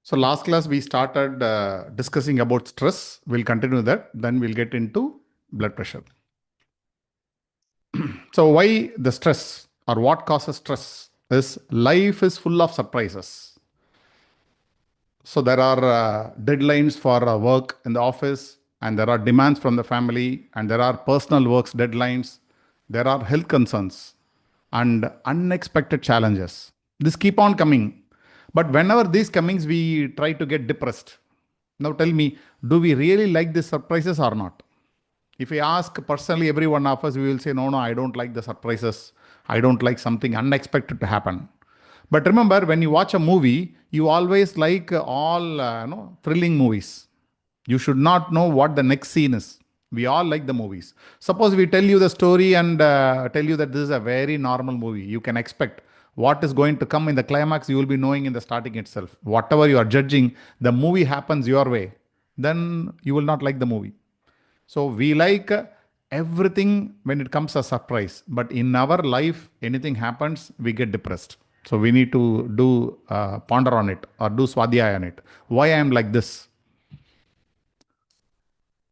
So last class we started discussing about stress. We'll continue that. Then we'll get into blood pressure. So why the stress or what causes stress is life is full of surprises. So there are deadlines for work in the office, and there are demands from the family, and there are personal works deadlines. There are health concerns and unexpected challenges. This keep on coming. But whenever these comings, we try to get depressed. Now tell me, do we really like these surprises or not? If we ask personally every one of us, we will say, no, I don't like the surprises. I don't like something unexpected to happen. But remember, when you watch a movie, you always like all thrilling movies. You should not know what the next scene is. We all like the movies. Suppose we tell you the story and tell you that this is a very normal movie. You can expect what is going to come in the climax. You will be knowing in the starting itself. Whatever you are judging, the movie happens your way. Then you will not like the movie. So we like everything when it comes as surprise. But in our life, anything happens, we get depressed. So we need to do ponder on it or do swadhyaya on it. Why I am like this?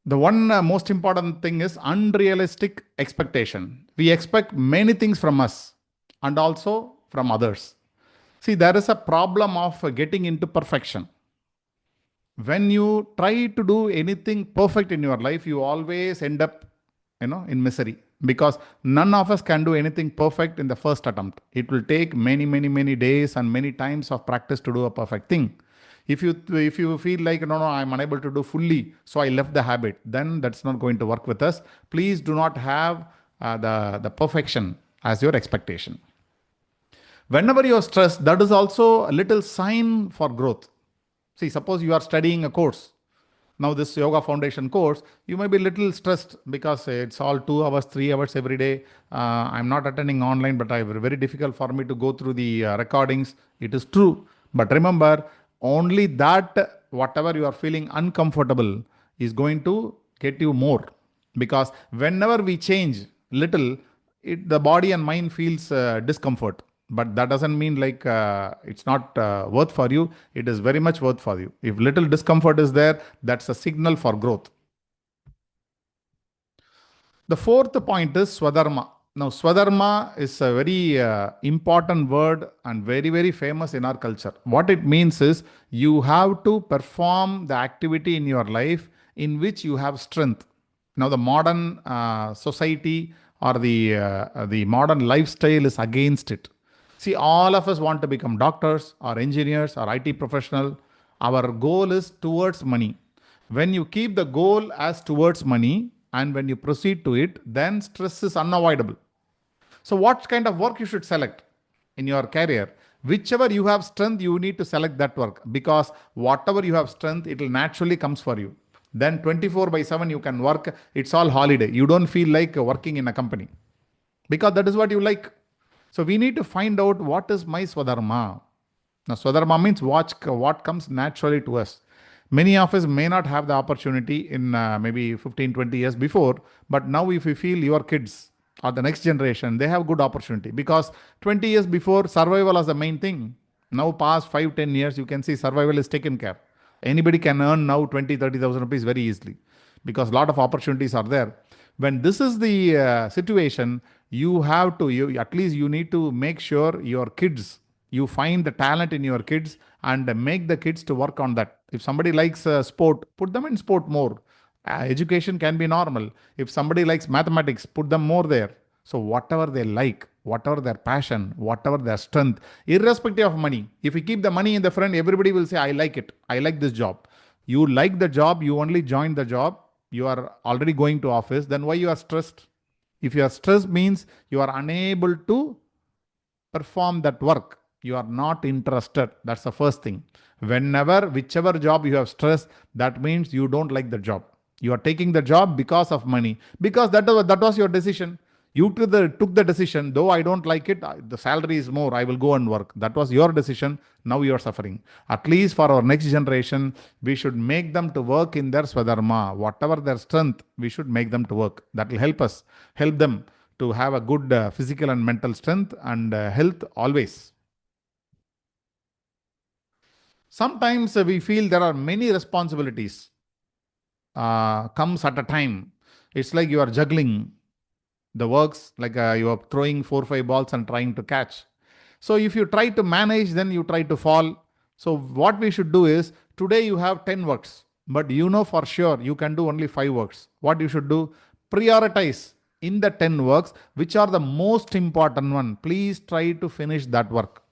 The one most important thing is unrealistic expectation. We expect many things from us and also from others. See, there is a problem of getting into perfection. When you try to do anything perfect in your life, you always end up, in misery, because none of us can do anything perfect in the first attempt. It will take many days and many times of practice to do a perfect thing. If you feel like, no, I'm unable to do fully, so I left the habit, then that's not going to work with us. Please do not have the perfection as your expectation. Whenever you're stressed, that is also a little sign for growth. See, suppose you are studying a course. Now, this Yoga Foundation course, you may be a little stressed because it's all 2 hours, 3 hours every day. I'm not attending online, but it's very difficult for me to go through the recordings. It is true. But remember, only that whatever you are feeling uncomfortable is going to get you more. Because whenever we change little, the body and mind feels discomfort. But that doesn't mean like it's not worth for you. It is very much worth for you. If little discomfort is there, that's a signal for growth. The fourth point is Swadharma. Now, Swadharma is a very important word and very famous in our culture. What it means is you have to perform the activity in your life in which you have strength. Now, the modern society or the modern lifestyle is against it. See, all of us want to become doctors or engineers or IT professional. Our goal is towards money. When you keep the goal as towards money and when you proceed to it, then stress is unavoidable. So what kind of work you should select in your career? Whichever you have strength, you need to select that work, because whatever you have strength, it will naturally comes for you. Then 24/7 you can work. It's all holiday. You don't feel like working in a company because that is what you like. So we need to find out what is my Swadharma. Now, Swadharma means what comes naturally to us. Many of us may not have the opportunity in maybe 15, 20 years before, but now if you feel your kids or the next generation, they have good opportunity, because 20 years before, survival was the main thing. Now, past 5, 10 years, you can see survival is taken care. Anybody can earn now 20, 30,000 rupees very easily because a lot of opportunities are there. When this is the situation, you have to, at least you need to make sure your kids, you find the talent in your kids and make the kids to work on that. If somebody likes sport, put them in sport more. Education can be normal. If somebody likes mathematics, put them more there. So whatever they like, whatever their passion, whatever their strength, irrespective of money. If you keep the money in the front, everybody will say, I like it. I like this job. You like the job, you only join the job, you are already going to office, then why you are stressed? If you are stressed means you are unable to perform that work. You are not interested. That's the first thing. Whichever job you have stress, that means you don't like the job. You are taking the job because of money, because that was your decision. You took the decision, though I don't like it, the salary is more, I will go and work. That was your decision. Now you are suffering. At least for our next generation, we should make them to work in their Swadharma. Whatever their strength, we should make them to work. That will help them to have a good physical and mental strength and health always. Sometimes we feel there are many responsibilities comes at a time. It's like you are juggling the works, like you are throwing 4 5 balls and trying to catch. So if you try to manage, then you try to fall. So what we should do is, today you have 10 works, but you know for sure you can do only 5 works. What you should do? Prioritize in the 10 works which are the most important one. Please try to finish that work.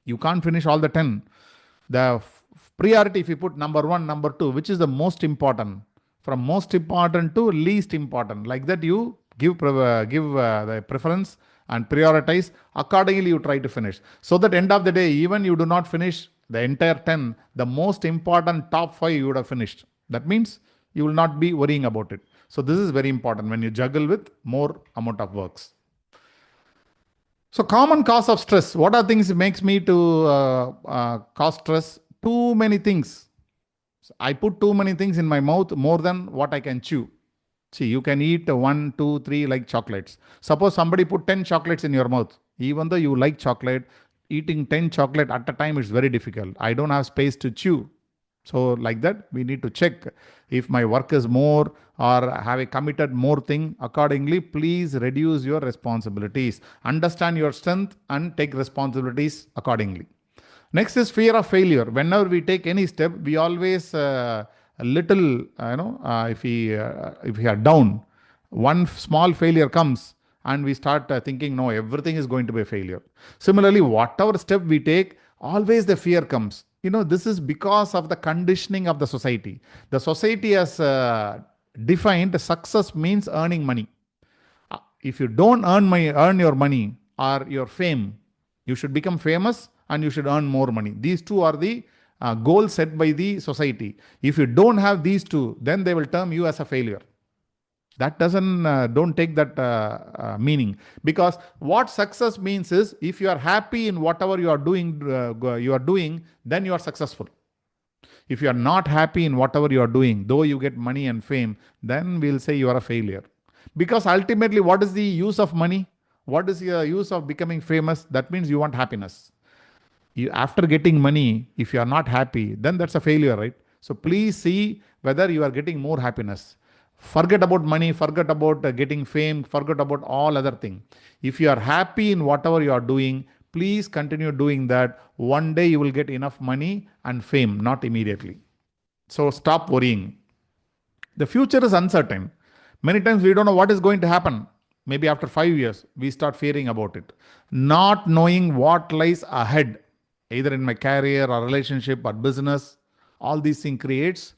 You can't finish all the 10. The priority, if you put number 1, number 2, which is the most important, from most important to least important, like that you give the preference and prioritize accordingly. You try to finish, so that end of the day, even you do not finish the entire 10, the most important top 5 you would have finished. That means you will not be worrying about it. So this is very important when you juggle with more amount of works. So common cause of stress. What are things makes me to cause stress? Too many things. So I put too many things in my mouth, more than what I can chew. See, you can eat 1, 2, 3 like chocolates. Suppose somebody put 10 chocolates in your mouth. Even though you like chocolate, eating 10 chocolate at a time is very difficult. I don't have space to chew. So like that, we need to check if my work is more, or have I committed more thing. Accordingly, please reduce your responsibilities. Understand your strength and take responsibilities accordingly. Next is fear of failure. Whenever we take any step, we always a little, if we are down, one small failure comes and we start thinking, no, everything is going to be a failure. Similarly, whatever step we take, always the fear comes. This is because of the conditioning of the society. The society has defined success means earning money. If you don't earn your money or your fame, you should become famous and you should earn more money. These two are the goals set by the society. If you don't have these two, then they will term you as a failure. That don't take that meaning, because what success means is, if you are happy in whatever you are doing, then you are successful. If you are not happy in whatever you are doing, though you get money and fame, then we'll say you are a failure. Because ultimately, what is the use of money? What is the use of becoming famous? That means you want happiness. After getting money, if you are not happy, then that's a failure, right? So please see whether you are getting more happiness. Forget about money, forget about getting fame, forget about all other things. If you are happy in whatever you are doing, please continue doing that. One day you will get enough money and fame, not immediately. So stop worrying. The future is uncertain. Many times we don't know what is going to happen. Maybe after 5 years, we start fearing about it. Not knowing what lies ahead, either in my career or relationship or business, all these things creates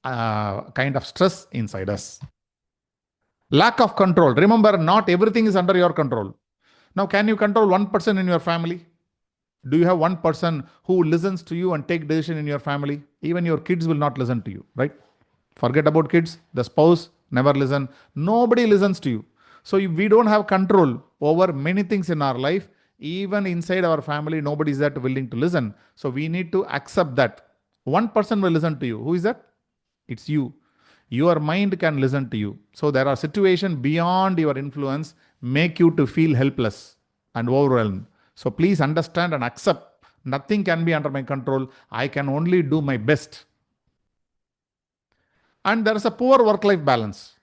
kind of stress inside us. Lack of control. Remember, not everything is under your control. Now, can you control one person in your family? Do you have one person who listens to you and take decision in your family? Even your kids will not listen to you, right? Forget about kids. The spouse never listen. Nobody listens to you. So we don't have control over many things in our life. Even inside our family, nobody is that willing to listen. So we need to accept that. One person will listen to you. Who is that? It's you. Your mind can listen to you. So there are situations beyond your influence make you to feel helpless and overwhelmed. So please understand and accept. Nothing can be under my control. I can only do my best. And there is a poor work-life balance.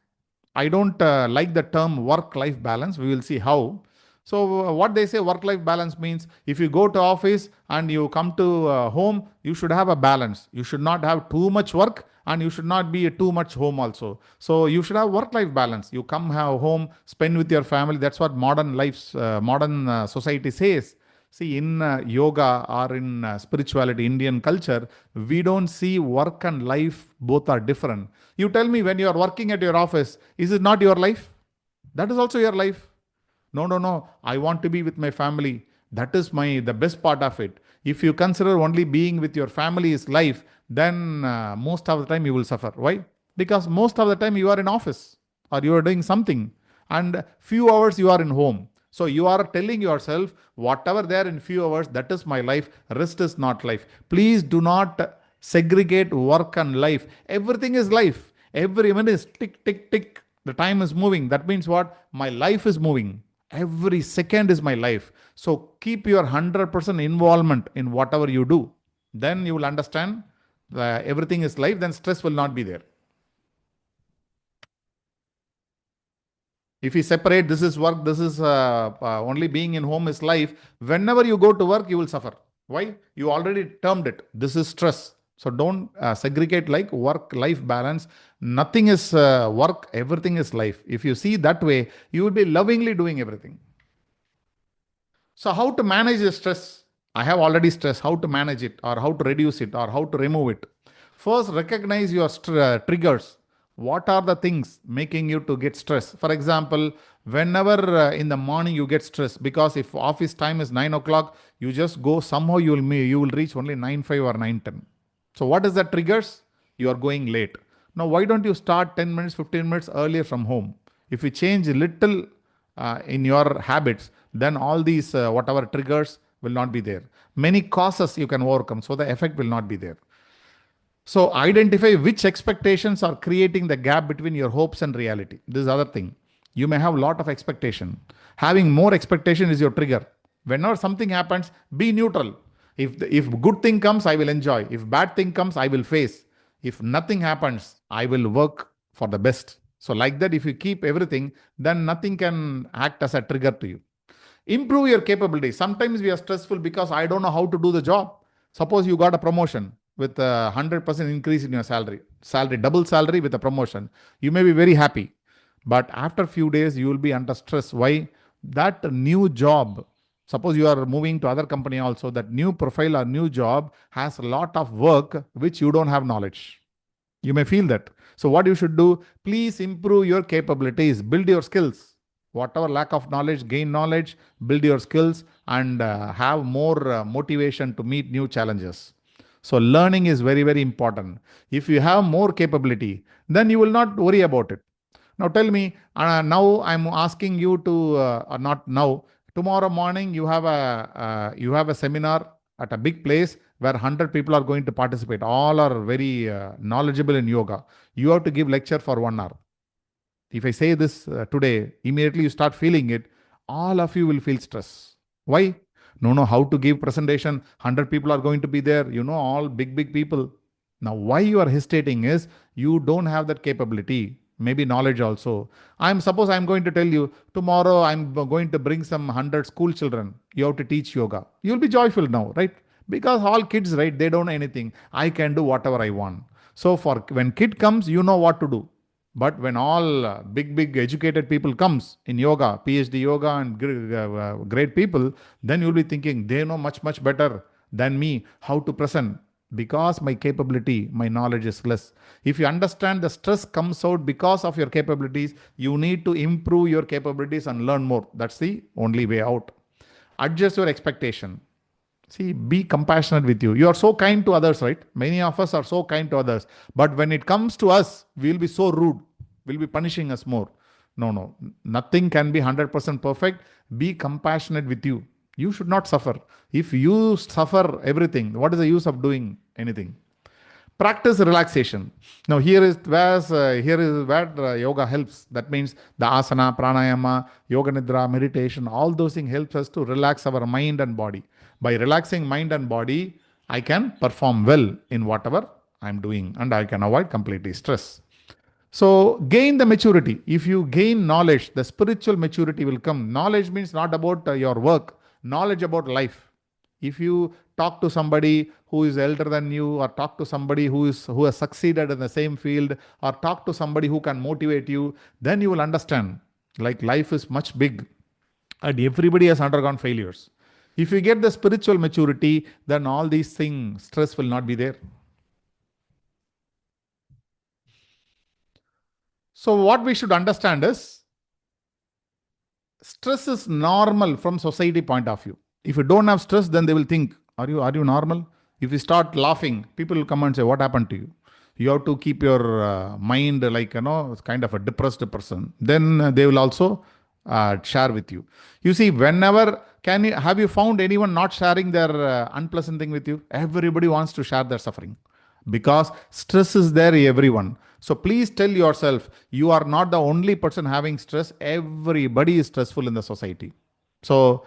I don't like the term work-life balance. We will see how. So what they say work-life balance means, if you go to office and you come to home, you should have a balance. You should not have too much work and you should not be too much home also. So you should have work-life balance. You come home, spend with your family. That's what modern society says. See, in yoga or in spirituality, Indian culture, we don't see work and life, both are different. You tell me, when you are working at your office, is it not your life? That is also your life. No. I want to be with my family. That is the best part of it. If you consider only being with your family is life, then most of the time you will suffer. Why? Because most of the time you are in office or you are doing something, and few hours you are in home. So you are telling yourself, whatever there in few hours, that is my life. Rest is not life. Please do not segregate work and life. Everything is life. Every minute is tick, tick, tick. The time is moving. That means what? My life is moving. Every second is my life. So keep your 100% involvement in whatever you do. Then you will understand everything is life, then stress will not be there. If you separate, this is work, this is only being in home is life, whenever you go to work, you will suffer. Why? You already termed it. This is stress. So don't segregate like work-life balance. Nothing is work, everything is life. If you see that way, you will be lovingly doing everything. So how to manage the stress? I have already stressed how to manage it or how to reduce it or how to remove it. First, recognize your triggers. What are the things making you to get stressed? For example, whenever in the morning you get stressed, because if office time is 9 o'clock, you just go somehow you will reach only 9:05 or 9:10. So what is the triggers? You are going late. Now why don't you start 10 minutes, 15 minutes earlier from home? If you change a little in your habits, then all these whatever triggers will not be there. Many causes you can overcome, so the effect will not be there. So identify which expectations are creating the gap between your hopes and reality. This is other thing. You may have a lot of expectation. Having more expectation is your trigger. Whenever something happens, be neutral. If good thing comes, I will enjoy. If bad thing comes, I will face. If nothing happens, I will work for the best. So like that, if you keep everything, then nothing can act as a trigger to you. Improve your capability. Sometimes we are stressful because I don't know how to do the job. Suppose you got a promotion with a 100% increase in your salary, double salary with a promotion. You may be very happy. But after a few days, you will be under stress. Why? That new job, suppose you are moving to other company also, that new profile or new job has a lot of work which you don't have knowledge. You may feel that. So what you should do, please improve your capabilities, build your skills. Whatever lack of knowledge, gain knowledge, build your skills, and have more motivation to meet new challenges. So learning is very, very important. If you have more capability, then you will not worry about it. Now tell me, now I'm asking you to, or not now, tomorrow morning you have a seminar at a big place where 100 people are going to participate. All are very knowledgeable in yoga. You have to give lecture for 1 hour. If I say this today, immediately you start feeling it, all of you will feel stress. Why? No, how to give presentation, 100 people are going to be there, all big people. Now, why you are hesitating is you don't have that capability, maybe knowledge also. Suppose I'm going to tell you, tomorrow I'm going to bring some 100 school children. You have to teach yoga. You'll be joyful now, right? Because all kids, right, they don't know anything. I can do whatever I want. So when kid comes, you know what to do. But when all big educated people comes in yoga, PhD yoga and great people, then you'll be thinking they know much better than me how to present, because my capability, my knowledge is less. If you understand the stress comes out because of your capabilities, you need to improve your capabilities and learn more. That's the only way out. Adjust your expectation. See, be compassionate with you. You are so kind to others, right? Many of us are so kind to others. But when it comes to us, we'll be so rude. We'll be punishing us more. No. Nothing can be 100% perfect. Be compassionate with you. You should not suffer. If you suffer everything, what is the use of doing anything? Practice relaxation. Now here is where yoga helps. That means the asana, pranayama, yoga nidra, meditation, all those things helps us to relax our mind and body. By relaxing mind and body, I can perform well in whatever I'm doing, and I can avoid completely stress. So gain the maturity. If you gain knowledge, the spiritual maturity will come. Knowledge means not about your work, knowledge about life. If you talk to somebody who is elder than you, or talk to somebody who has succeeded in the same field, or talk to somebody who can motivate you, then you will understand like life is much big and everybody has undergone failures. If you get the spiritual maturity, then all these things, stress will not be there. So what we should understand is stress is normal from society point of view. If you don't have stress, then they will think, are you normal? If you start laughing, people will come and say, what happened to you? You have to keep your mind like, kind of a depressed person. Then they will also share with you. You see, whenever, have you found anyone not sharing their unpleasant thing with you? Everybody wants to share their suffering because stress is there, everyone. So please tell yourself, you are not the only person having stress. Everybody is stressful in the society. So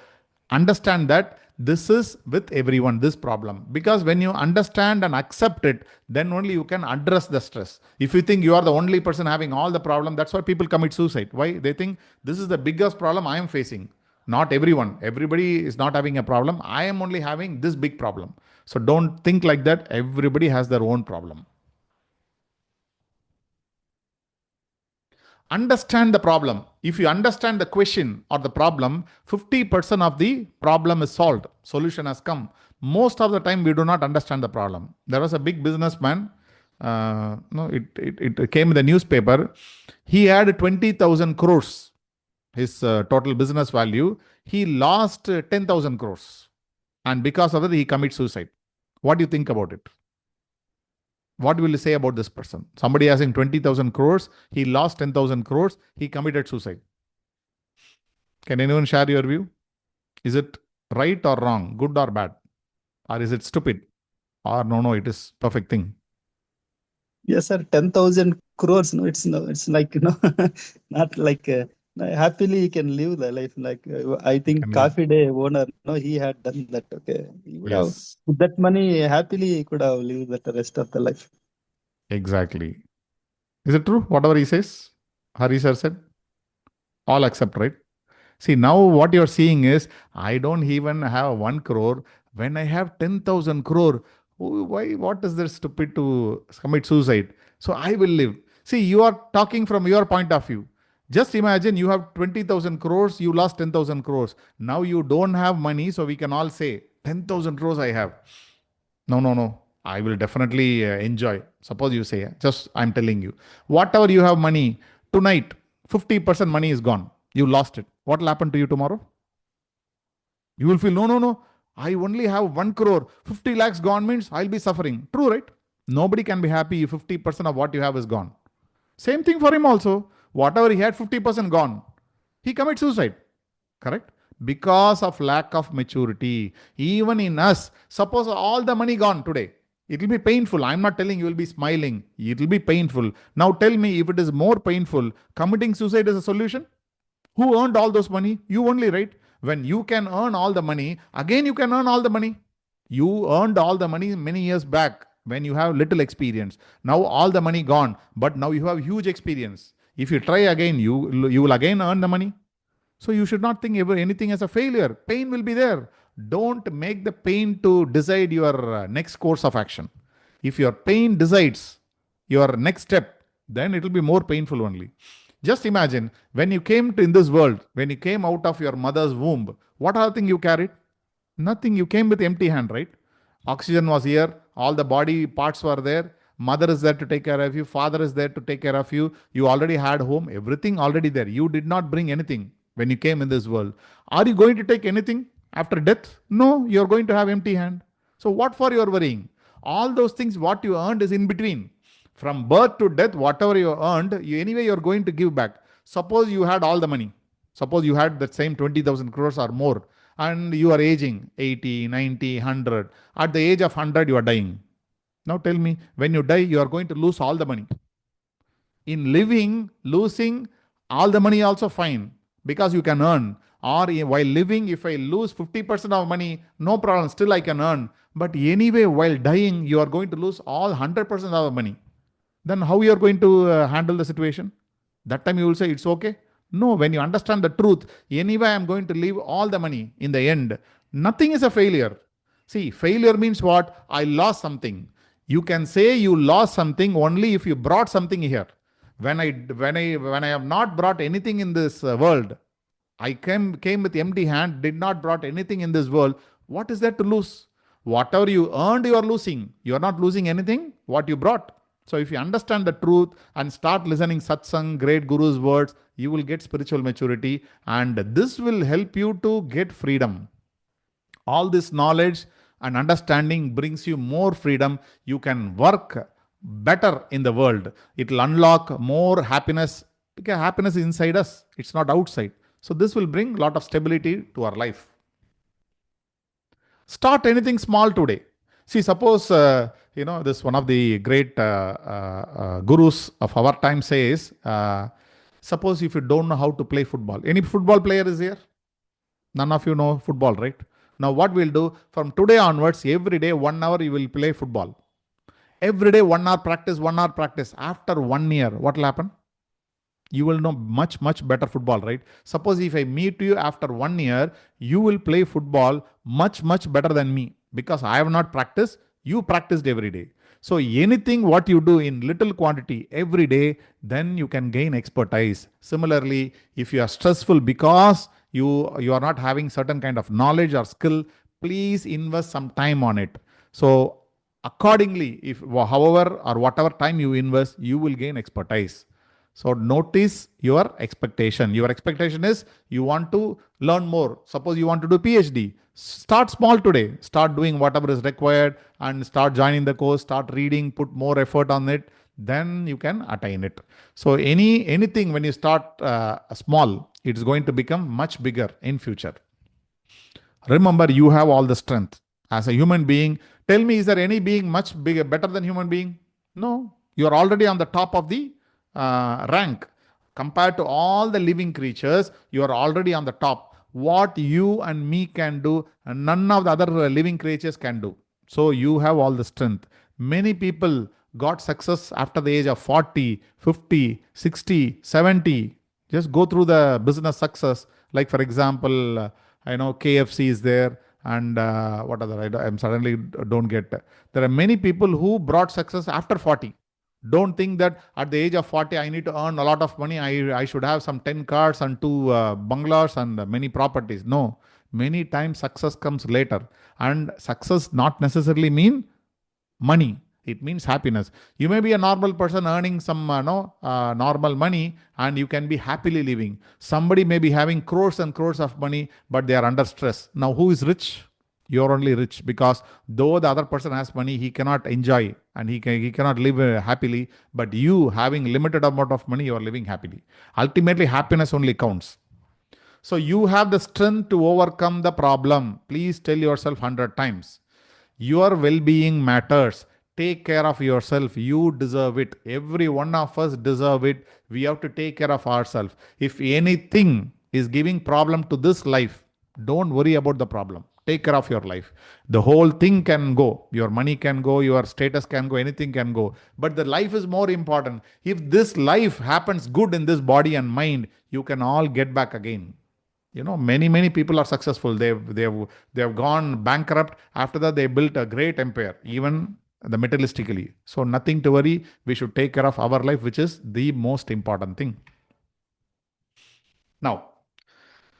Understand that this is with everyone, this problem. Because when you understand and accept it, then only you can address the stress. If you think you are the only person having all the problem, that's why people commit suicide. Why? They think this is the biggest problem I am facing. Not everyone. Everybody is not having a problem. I am only having this big problem. So don't think like that. Everybody has their own problem. Understand the problem. If you understand the question or the problem, 50% of the problem is solved. Solution has come. Most of the time, we do not understand the problem. There was a big businessman. No, it came in the newspaper. He had 20,000 crores, his total business value. He lost 10,000 crores. And because of it, he commits suicide. What do you think about it? What will you say about this person? Somebody having 20,000 crores, he lost 10,000 crores, he committed suicide. Can anyone share your view? Is it right or wrong, good or bad? Or is it stupid? Or no, it is perfect thing. Yes, sir. 10,000 crores. No, it's no, it's like not like happily he can live the life. Like I think Can live. Coffee Day owner, no, he had done that. Okay, he would have Yes, with that money happily he could have lived that the rest of the life. exactly. Is it true? Whatever he says, Hari sir said, all accept, right? See, now what you're seeing is, I don't even have 1 crore. When I have 10,000 crore, why, what is there stupid to commit suicide? So I will live. See, you are talking from your point of view. Just imagine you have 20,000 crores, you lost 10,000 crores. Now you don't have money, so we can all say, 10,000 crores I have. No. I will definitely enjoy. Suppose you say, just I'm telling you, whatever you have money tonight, 50% money is gone. You lost it. What will happen to you tomorrow? You will feel, no. I only have 1 crore. 50 lakhs gone means I'll be suffering. True, right? Nobody can be happy if 50% of what you have is gone. Same thing for him also. Whatever he had, 50% gone. He commits suicide. Correct? Because of lack of maturity. Even in us, suppose all the money gone today. It will be painful. I'm not telling you will be smiling. It will be painful. Now tell me if it is more painful, committing suicide is a solution? Who earned all those money? You only, right? When you can earn all the money, again you can earn all the money. You earned all the money many years back when you have little experience. Now all the money gone, but now you have huge experience. If you try again, you will again earn the money. So you should not think ever anything as a failure. Pain will be there. Don't make the pain to decide your next course of action. If your pain decides your next step, then it will be more painful only. Just imagine when you came to in this world, when you came out of your mother's womb, what other thing you carried? Nothing. You came with empty hand, right? Oxygen was here, all the body parts were there. Mother is there to take care of you, father is there to take care of you. You already had home, everything already there. You did not bring anything when you came in this world. Are you going to take anything after death? No, you're going to have empty hand. So what for you're worrying? All those things what you earned is in between. From birth to death, whatever you earned, anyway you're going to give back. Suppose you had all the money. Suppose you had that same 20,000 crores or more, and you are aging 80, 90, 100. At the age of 100, you are dying. Now tell me, when you die, you are going to lose all the money. In living, losing all the money also fine because you can earn. Or while living, if I lose 50% of money, no problem, still I can earn. But anyway, while dying, you are going to lose all 100% of the money. Then how you are going to handle the situation? That time you will say it's okay. No, when you understand the truth, anyway, I'm going to leave all the money in the end. Nothing is a failure. See, failure means what? I lost something. You can say you lost something only if you brought something here. When I have not brought anything in this world, I came with empty hand, did not brought anything in this world. What is there to lose? Whatever you earned, you are losing. You are not losing anything. What you brought. So if you understand the truth and start listening satsang, great guru's words, you will get spiritual maturity, and this will help you to get freedom. All this knowledge and understanding brings you more freedom. You can work better in the world. It will unlock more happiness because happiness is inside us, it's not outside. So this will bring a lot of stability to our life. Start anything small today. See, suppose this one of the great gurus of our time says, suppose if you don't know how to play football, any football player is here? None of you know football, right? Now, what we'll do from today onwards, every day, 1 hour, you will play football. Every day, 1 hour practice, 1 hour practice. After 1 year, what will happen? You will know much better football, right? Suppose if I meet you after 1 year, you will play football much better than me, because I have not practiced, you practiced every day. So anything what you do in little quantity every day, then you can gain expertise. Similarly, if you are stressful because you are not having certain kind of knowledge or skill, please invest some time on it. So accordingly, if however or whatever time you invest, you will gain expertise. So notice your expectation. Your expectation is you want to learn more. Suppose you want to do PhD. Start small today. Start doing whatever is required and start joining the course, start reading, put more effort on it. Then you can attain it. So anything when you start small, it's going to become much bigger in future. Remember, you have all the strength. As a human being, tell me, is there any being much bigger, better than human being? No. You are already on the top of the rank. Compared to all the living creatures, you are already on the top. What you and me can do, and none of the other living creatures can do. So you have all the strength. Many people got success after the age of 40, 50, 60, 70. Just go through the business success. Like, for example, I know KFC is there, and what other? I'm suddenly don't get. There are many people who brought success after 40. Don't think that at the age of 40, I need to earn a lot of money. I should have some 10 cars and 2 bungalows and many properties. No, many times success comes later. And success not necessarily mean money. It means happiness. You may be a normal person earning some normal money, and you can be happily living. Somebody may be having crores and crores of money, but they are under stress. Now, who is rich? You're only rich because though the other person has money, he cannot enjoy and he cannot live happily. But you having limited amount of money, you are living happily. Ultimately, happiness only counts. So you have the strength to overcome the problem. Please tell yourself 100 times. Your well-being matters. Take care of yourself. You deserve it. Every one of us deserve it. We have to take care of ourselves. If anything is giving problem to this life, don't worry about the problem. Take care of your life. The whole thing can go. Your money can go, your status can go, anything can go. But the life is more important. If this life happens good in this body and mind, you can all get back again. Many people are successful. They've gone bankrupt. After that, they built a great empire, even the materialistically. So nothing to worry. We should take care of our life, which is the most important thing. Now,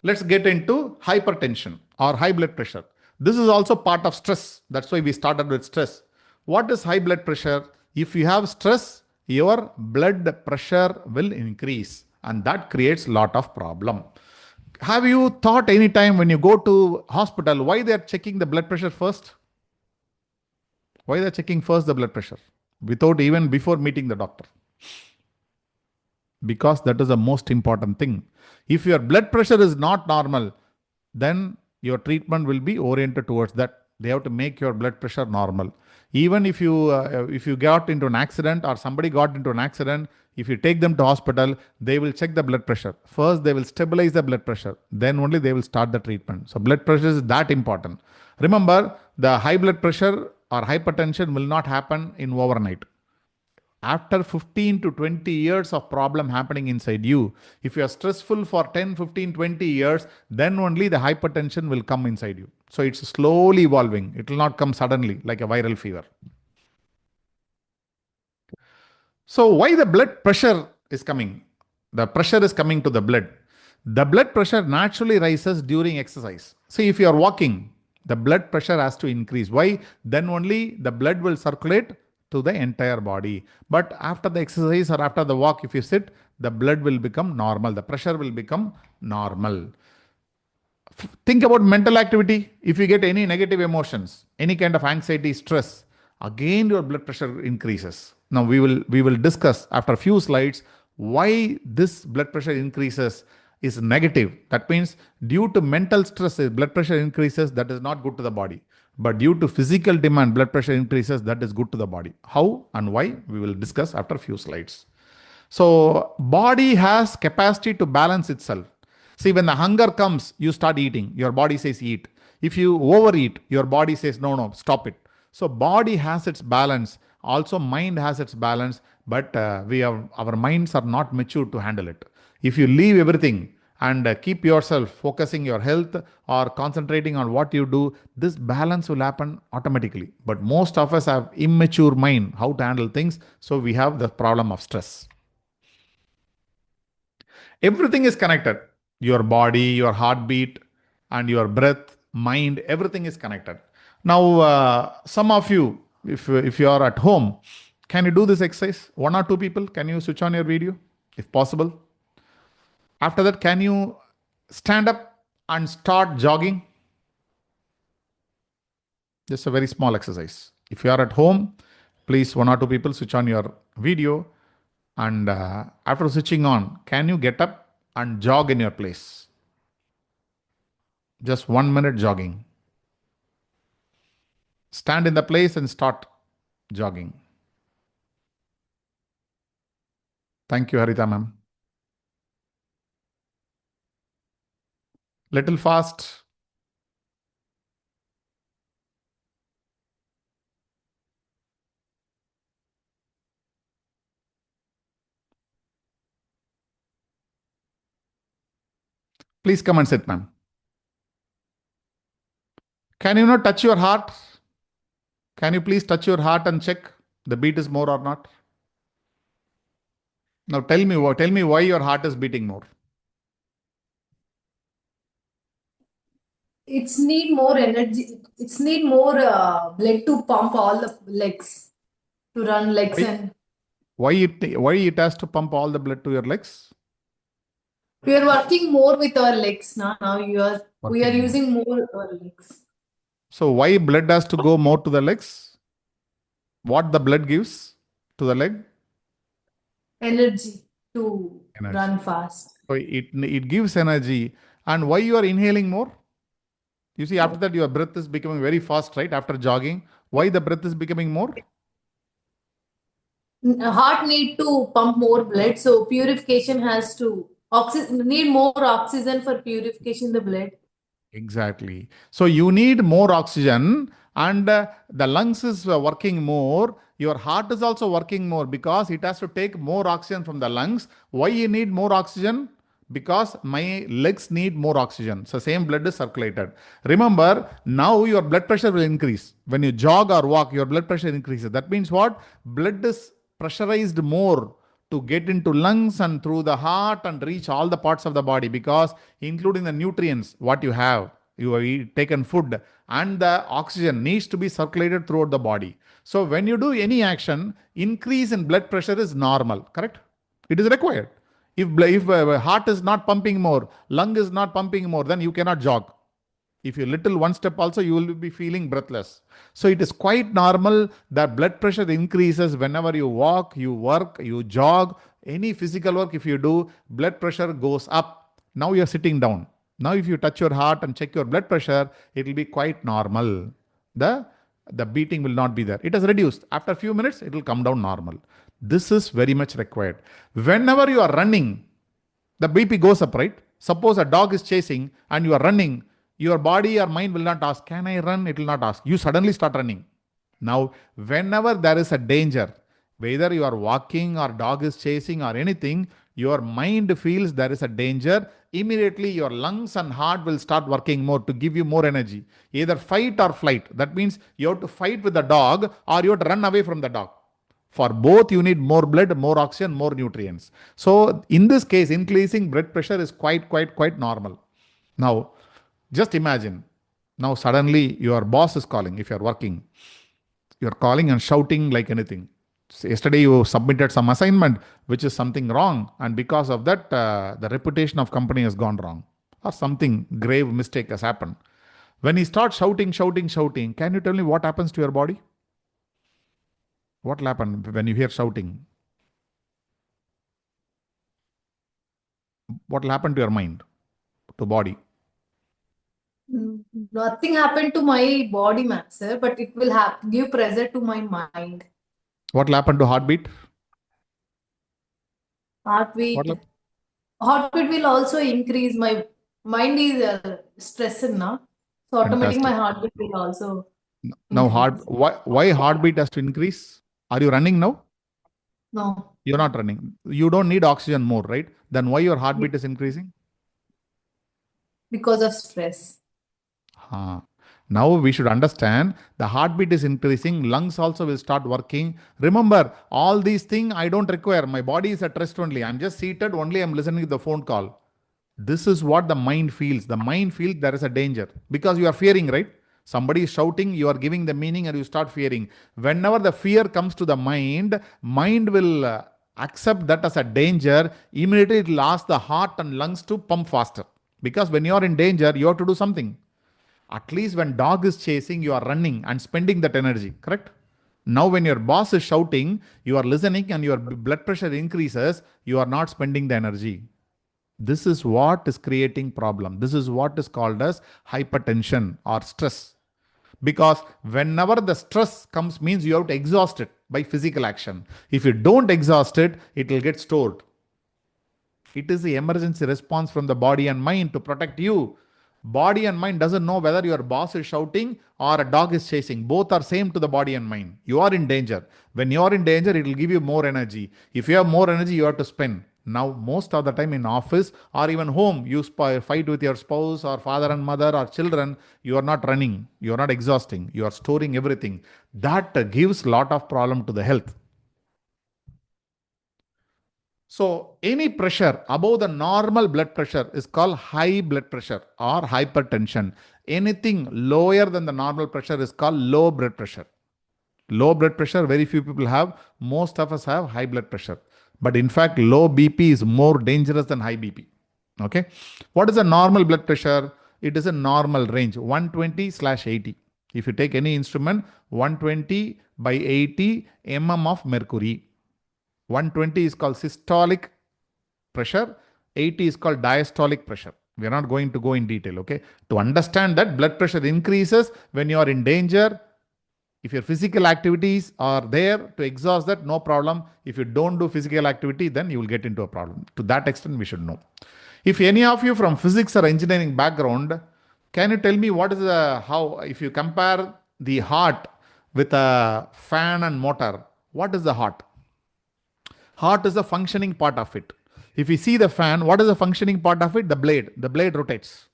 let's get into hypertension or high blood pressure. This is also part of stress. That's why we started with stress. What is high blood pressure? If you have stress, your blood pressure will increase, and that creates a lot of problem. Have you thought any time when you go to hospital, why they are checking the blood pressure first? Why they are checking first the blood pressure without even before meeting the doctor? Because that is the most important thing. If your blood pressure is not normal, then your treatment will be oriented towards that. They have to make your blood pressure normal. Even if you got into an accident or somebody got into an accident, if you take them to hospital, they will check the blood pressure. First, they will stabilize the blood pressure. Then only they will start the treatment. So blood pressure is that important. Remember, the high blood pressure or hypertension will not happen in overnight. After 15 to 20 years of problem happening inside you, if you are stressful for 10, 15, 20 years, then only the hypertension will come inside you. So it's slowly evolving. It will not come suddenly like a viral fever. So why the blood pressure is coming? The pressure is coming to the blood. The blood pressure naturally rises during exercise. See, if you are walking, the blood pressure has to increase. Why? Then only the blood will circulate to the entire body. But after the exercise or after the walk, if you sit, the blood will become normal. The pressure will become normal. Think about mental activity. If you get any negative emotions, any kind of anxiety, stress, again your blood pressure increases. Now we will discuss after a few slides why this blood pressure increases is negative. That means due to mental stress, blood pressure increases. That is not good to the body. But due to physical demand, blood pressure increases. That is good to the body. How and why we will discuss after a few slides. So body has capacity to balance itself. See, when the hunger comes, you start eating. Your body says eat. If you overeat, your body says no, no, stop it. So body has its balance. Also, mind has its balance, but we have our minds are not mature to handle it. If you leave everything and keep yourself focusing your health or concentrating on what you do, this balance will happen automatically. But most of us have immature mind how to handle things, so we have the problem of stress. Everything is connected. Your body, your heartbeat, and your breath, mind, everything is connected. Now, some of you, if you are at home, can you do this exercise? One or two people, can you switch on your video, if possible? After that, can you stand up and start jogging? Just a very small exercise. If you are at home, please, one or two people, switch on your video. And after switching on, can you get up and jog in your place? Just 1 minute jogging. Stand in the place and start jogging. Thank you, Harita ma'am. Little fast. Please come and sit, ma'am. Can you not touch your heart? Can you please touch your heart and check the beat is more or not? Now tell me why your heart is beating more. It's need more energy. It's need more blood to pump all the legs, to run legs. And Why it has to pump all the blood to your legs? we are working more with our legs now. We are Working more. using more our legs. So why blood has to go more to the legs? What the blood gives to the leg? Energy to run fast. So it gives energy. And why you are inhaling more? You see, after that, your breath is becoming very fast, right? After jogging. Why the breath is becoming more? Heart need to pump more blood, so purification has to need more oxygen for purification the blood. Exactly. So you need more oxygen, and the lungs is working more. Your heart is also working more because it has to take more oxygen from the lungs. Why you need more oxygen? Because my legs need more oxygen. So same blood is circulated. Remember, now your blood pressure will increase. When you jog or walk, your blood pressure increases. That means what? Blood is pressurized more to get into lungs and through the heart and reach all the parts of the body, because including the nutrients what you have taken food, and the oxygen needs to be circulated throughout the body. So when you do any action, increase in blood pressure is normal, correct? It is required. If heart is not pumping more, lung is not pumping more, then you cannot jog. If you little one step also, you will be feeling breathless. So it is quite normal that blood pressure increases whenever you walk, you work, you jog, any physical work. If you do, blood pressure goes up. Now you're sitting down. Now if you touch your heart and check your blood pressure, it will be quite normal. The beating will not be there. It has reduced. After a few minutes, it will come down normal. This is very much required. Whenever you are running, the BP goes up, right? Suppose a dog is chasing and you are running, your body or mind will not ask, can I run? It will not ask. You suddenly start running. Now, whenever there is a danger, whether you are walking or dog is chasing or anything, your mind feels there is a danger. Immediately, your lungs and heart will start working more to give you more energy. Either fight or flight. That means you have to fight with the dog or you have to run away from the dog. For both, you need more blood, more oxygen, more nutrients. So in this case, increasing blood pressure is quite normal. Now, just imagine. Now suddenly your boss is calling. If you're working, you're calling and shouting like anything. So yesterday you submitted some assignment which is something wrong, and because of that, the reputation of company has gone wrong, or something grave mistake has happened. When you start shouting, can you tell me what happens to your body? What will happen when you hear shouting? What will happen to your mind, to body? Nothing happened to my body, sir, but it will give pressure to my mind. What will happen to heartbeat? Heartbeat. Heartbeat will also increase. My mind is stressed now. So automatically my Fantastic. heartbeat will also Now, increase. why heartbeat has to increase? Are you running now? No, You're not running. You don't need oxygen more, right? Then why your heartbeat is increasing? because of stress. Huh. Now we should understand the heartbeat is increasing, lungs also will start working. Remember, all these things I don't require. My body is at rest only. I'm just seated, only I'm listening to the phone call. This is what the mind feels. The mind feels there is a danger because you are fearing, right? Somebody is shouting, you are giving the meaning and you start fearing. Whenever the fear comes to the mind will accept that as a danger. Immediately it will ask the heart and lungs to pump faster. Because when you are in danger, you have to do something. At least when dog is chasing, you are running and spending that energy, correct? Now when your boss is shouting, you are listening and your blood pressure increases, you are not spending the energy. This is what is creating problem. This is what is called as hypertension or stress. Because whenever the stress comes means you have to exhaust it by physical action. If you don't exhaust it, it will get stored. It is the emergency response from the body and mind to protect you. Body and mind doesn't know whether your boss is shouting or a dog is chasing. Both are same to the body and mind. You are in danger. When you are in danger, it will give you more energy. If you have more energy, you have to spend. Now, most of the time in office or even home, you fight with your spouse or father and mother or children, you are not running. You are not exhausting. You are storing everything. That gives lot of problem to the health. So, any pressure above the normal blood pressure is called high blood pressure or hypertension. Anything lower than the normal pressure is called low blood pressure. Low blood pressure, very few people have. Most of us have high blood pressure. But in fact, low BP is more dangerous than high BP. Okay. What is a normal blood pressure? It is a normal range 120/80. If you take any instrument, 120/80 mm of mercury. 120 is called systolic pressure, 80 is called diastolic pressure. We are not going to go in detail, okay? To understand that blood pressure increases when you are in danger. If your physical activities are there to exhaust that, no problem. If you don't do physical activity, then you will get into a problem. To that extent, we should know. If any of you from physics or engineering background, can you tell me what is if you compare the heart with a fan and motor, what is the heart? Heart is the functioning part of it. If you see the fan, what is the functioning part of it? The blade. The blade rotates.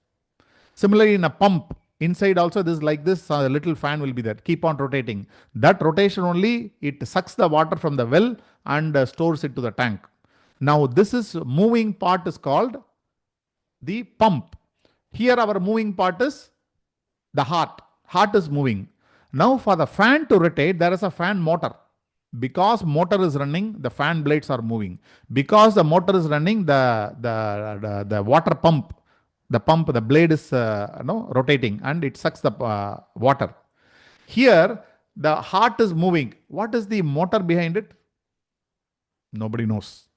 Similarly, in a pump, inside also this like this, a little fan will be there. Keep on rotating. That rotation only, it sucks the water from the well and stores it to the tank. Now, this is moving part is called the pump. Here our moving part is the heart. Heart is moving. Now, for the fan to rotate, there is a fan motor. Because motor is running, the fan blades are moving. Because the motor is running, the water pump, the blade is rotating and it sucks the water. Here, the heart is moving. What is the motor behind it? Nobody knows.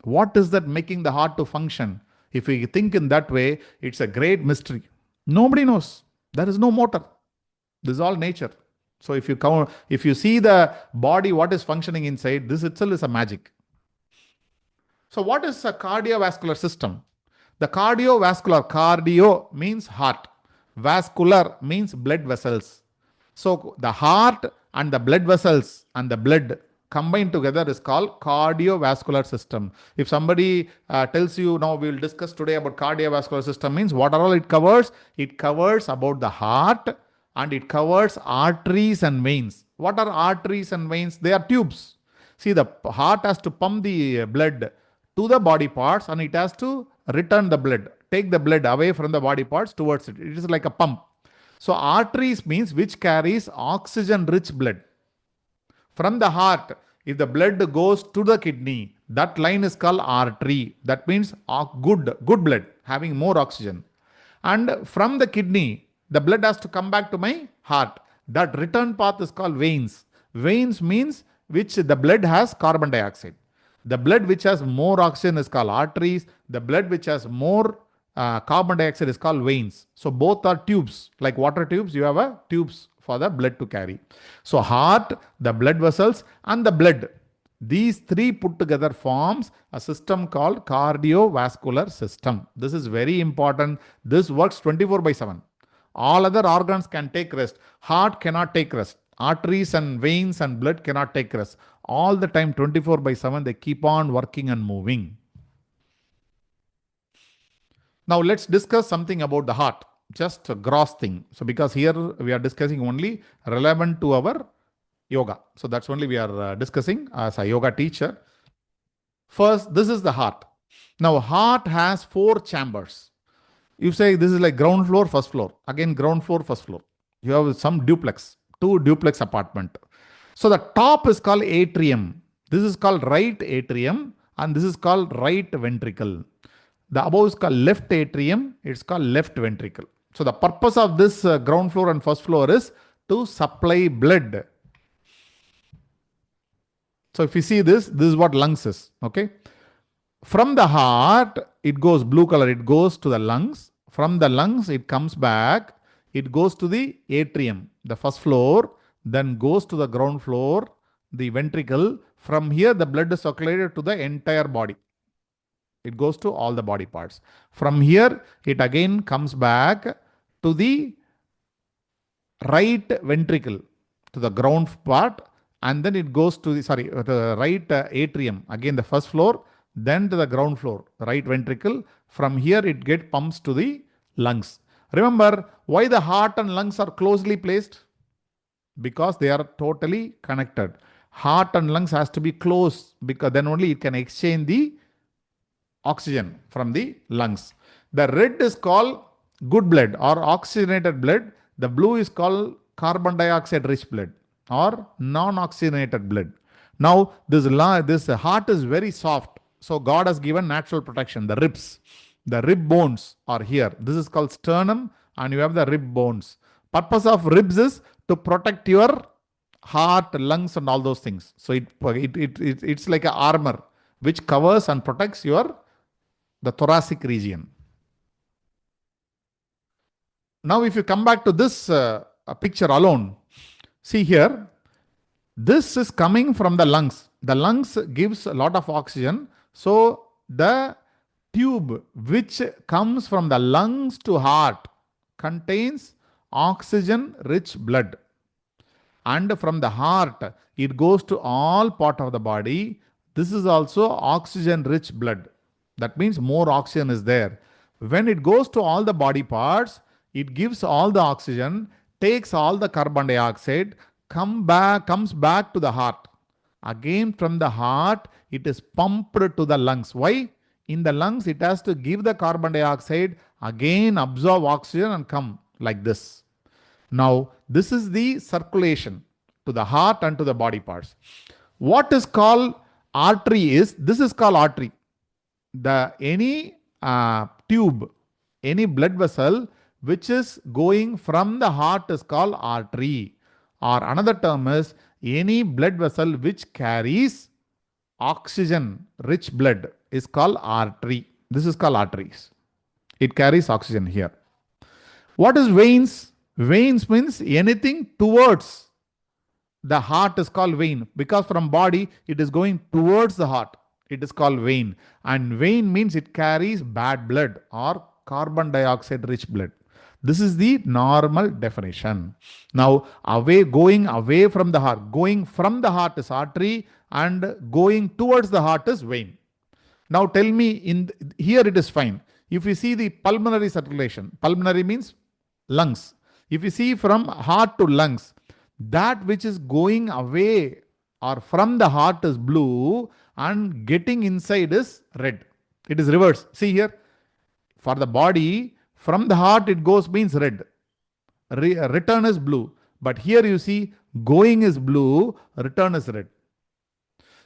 What is that making the heart to function? If we think in that way, it's a great mystery. Nobody knows. There is no motor. This is all nature. So if you see the body, what is functioning inside, this itself is a magic. So what is a cardiovascular system? The cardio means heart. Vascular means blood vessels. So the heart and the blood vessels and the blood combined together is called cardiovascular system. If somebody tells you, now we will discuss today about cardiovascular system, means what all it covers? It covers about the heart and it covers arteries and veins. What are arteries and veins? They are tubes. See, the heart has to pump the blood to the body parts and it has to return the blood, take the blood away from the body parts towards it. It is like a pump. So arteries means which carries oxygen rich blood. From the heart, if the blood goes to the kidney, that line is called artery. That means good blood, having more oxygen. And from the kidney, the blood has to come back to my heart. That return path is called veins. Veins means which the blood has carbon dioxide. The blood which has more oxygen is called arteries. The blood which has more carbon dioxide is called veins. So both are tubes. Like water tubes, you have a tubes for the blood to carry. So heart, the blood vessels and the blood. These three put together forms a system called cardiovascular system. This is very important. This works 24/7. All other organs can take rest. Heart cannot take rest. Arteries and veins and blood cannot take rest. All the time, 24/7, they keep on working and moving. Now let's discuss something about the heart. Just a gross thing. So because here we are discussing only relevant to our yoga. So that's only we are discussing as a yoga teacher. First, this is the heart. Now heart has 4 chambers. You say this is like ground floor, first floor. Again, ground floor, first floor. You have some duplex, 2 duplex apartment. So the top is called atrium. This is called right atrium and this is called right ventricle. The above is called left atrium. It's called left ventricle. So the purpose of this ground floor and first floor is to supply blood. So if you see this is what lungs is. Okay. From the heart, it goes blue color. It goes to the lungs. From the lungs, it comes back. It goes to the atrium, the first floor, then goes to the ground floor, the ventricle. From here, the blood is circulated to the entire body. It goes to all the body parts. From here, it again comes back to the right ventricle, to the ground part, and then it goes to the right atrium, again the first floor, then to the ground floor, right ventricle. From here, it gets pumps to the lungs. Remember, why the heart and lungs are closely placed? Because they are totally connected. Heart and lungs has to be close because then only it can exchange the oxygen from the lungs. The red is called good blood or oxygenated blood. The blue is called carbon dioxide rich blood or non-oxygenated blood. Now, this heart is very soft. So, God has given natural protection. The ribs, the rib bones are here. This is called sternum and you have the rib bones. Purpose of ribs is to protect your heart, lungs and all those things. So, it's like an armor which covers and protects the thoracic region. Now, if you come back to this picture alone, see here, this is coming from the lungs. The lungs gives a lot of oxygen. So, the tube which comes from the lungs to heart contains oxygen-rich blood. And from the heart, it goes to all part of the body. This is also oxygen-rich blood. That means more oxygen is there. When it goes to all the body parts, it gives all the oxygen, takes all the carbon dioxide, comes back to the heart. Again from the heart, it is pumped to the lungs. Why? In the lungs, it has to give the carbon dioxide, again absorb oxygen and come like this. Now, this is the circulation to the heart and to the body parts. What is called artery is, this is called artery. Any tube, any blood vessel which is going from the heart is called artery. Or another term is any blood vessel which carries oxygen rich blood is called artery. This is called arteries. It carries oxygen here. What is veins? Veins means anything towards the heart is called vein, because from body it is going towards the heart. It is called vein. And vein means it carries bad blood or carbon dioxide rich blood. This is the normal definition. Now, going away from the heart. Going from the heart is artery and going towards the heart is vein. Now tell me, here it is fine. If you see the pulmonary circulation, pulmonary means lungs. If you see from heart to lungs, that which is going away or from the heart is blue and getting inside is red. It is reverse. See here, for the body, from the heart it goes means red. Return is blue. But here you see going is blue, return is red.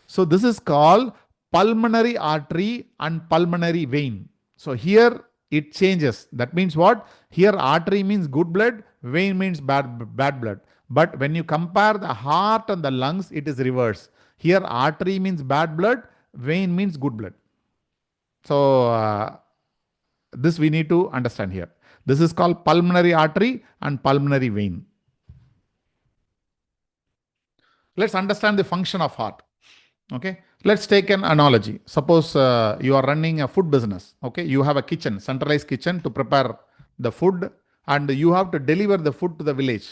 So this is called pulmonary artery and pulmonary vein. So here it changes. That means what? Here artery means good blood, vein means bad blood. But when you compare the heart and the lungs, it is reverse. Here artery means bad blood, vein means good blood. So this we need to understand here. This is called pulmonary artery and pulmonary vein. Let's understand the function of heart. Okay, let's take an analogy. Suppose you are running a food business. Okay, you have a kitchen, centralized kitchen to prepare the food, and you have to deliver the food to the village.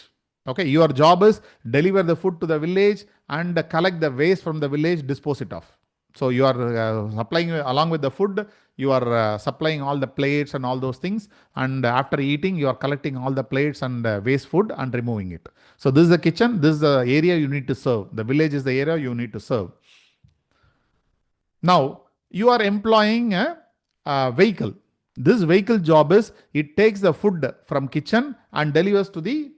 Okay, your job is deliver the food to the village and collect the waste from the village, dispose it off. So you are supplying along with the food, you are supplying all the plates and all those things, and after eating, you are collecting all the plates and waste food and removing it. So this is the kitchen. This is the area you need to serve. The village is the area you need to serve. Now, you are employing a vehicle. This vehicle job is it takes the food from kitchen and delivers to the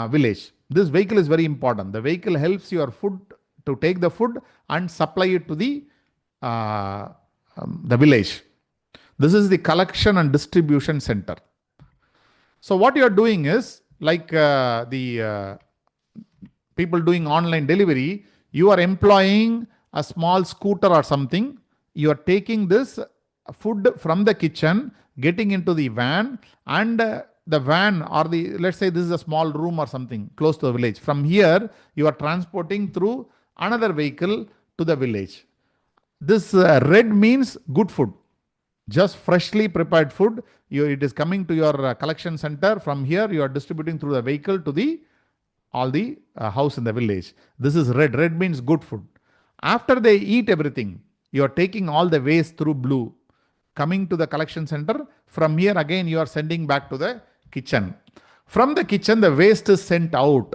village. This vehicle is very important. The vehicle helps your food to take the food and supply it to the village. This is the collection and distribution center. So what you are doing is like the people doing online delivery, you are employing a small scooter or something. You are taking this food from the kitchen, getting into the van, and the van or the, let's say this is a small room or something close to the village. From here, you are transporting through another vehicle to the village. This red means good food, just freshly prepared food. It is coming to your collection center. From here, you are distributing through the vehicle to the all the house in the village. This is red. Red means good food. After they eat everything, you are taking all the waste through blue, coming to the collection center. From here again, you are sending back to the kitchen. From the kitchen, the waste is sent out.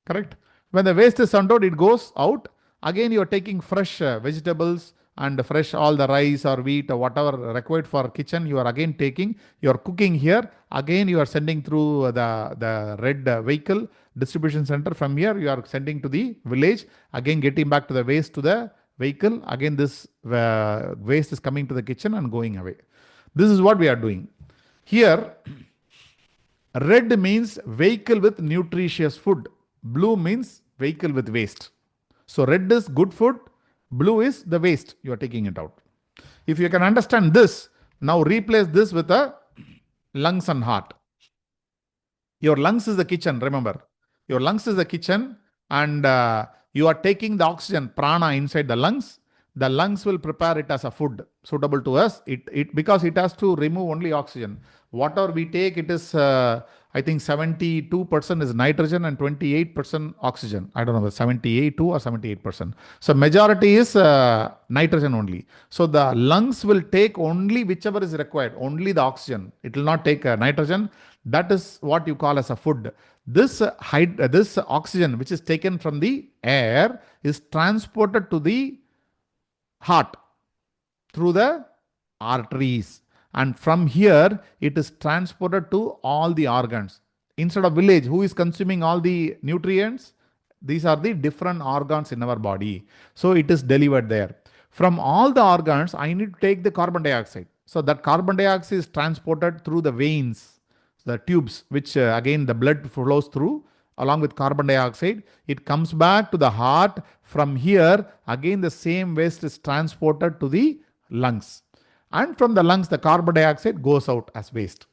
Correct? When the waste is sent out, it goes out. Again, you are taking fresh vegetables and fresh all the rice or wheat or whatever required for kitchen. You are again taking, you are cooking here. Again, you are sending through the red vehicle distribution center. From here, you are sending to the village. Again, getting back to the waste to the vehicle. Again, this waste is coming to the kitchen and going away. This is what we are doing. Here, red means vehicle with nutritious food. Blue means vehicle with waste. So red is good food. Blue is the waste. You are taking it out. If you can understand this, now replace this with a lungs and heart. Your lungs is the kitchen, remember. Your lungs is the kitchen, and you are taking the oxygen, prana, inside the lungs. The lungs will prepare it as a food suitable to us. Because it has to remove only oxygen. Whatever we take, it is, I think 72% is nitrogen and 28% oxygen. I don't know, 78 or 78%. So majority is nitrogen only. So the lungs will take only whichever is required, only the oxygen. It will not take nitrogen. That is what you call as a food. This oxygen, which is taken from the air, is transported to the heart through the arteries, and from here it is transported to all the organs. Instead of village, who is consuming all the nutrients? These are the different organs in our body. So it is delivered there. From all the organs, I need to take the carbon dioxide. So that carbon dioxide is transported through the veins, the tubes, which again the blood flows through along with carbon dioxide. It comes back to the heart. From here, again the same waste is transported to the lungs. And from the lungs, the carbon dioxide goes out as waste.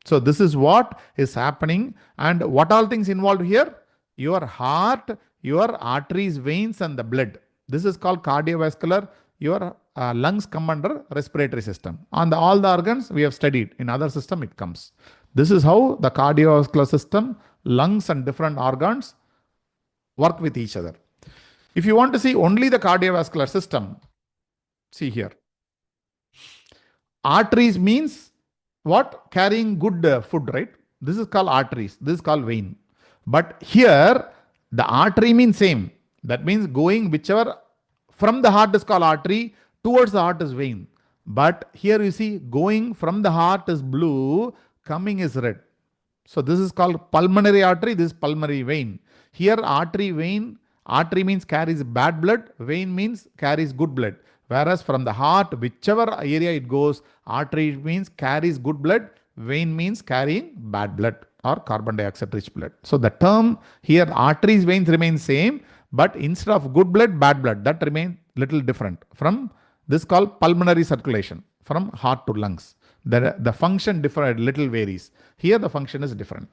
So this is what is happening. And what all things involved here? Your heart, your arteries, veins, and the blood. This is called cardiovascular. Your lungs come under respiratory system. On all the organs we have studied. In other system it comes. This is how the cardiovascular system, lungs, and different organs work with each other. If you want to see only the cardiovascular system, see here. Arteries means what? Carrying good food, right? This is called arteries. This is called vein. But here, the artery means same. That means going whichever from the heart is called artery, towards the heart is vein. But here you see, going from the heart is blue, coming is red. So this is called pulmonary artery, this is pulmonary vein. Here artery, vein, artery means carries bad blood, vein means carries good blood. Whereas from the heart, whichever area it goes, artery means carries good blood, vein means carrying bad blood or carbon dioxide rich blood. So the term here, arteries, veins remain same, but instead of good blood, bad blood, that remains little different from this called pulmonary circulation from heart to lungs. The function different, little varies. Here the function is different.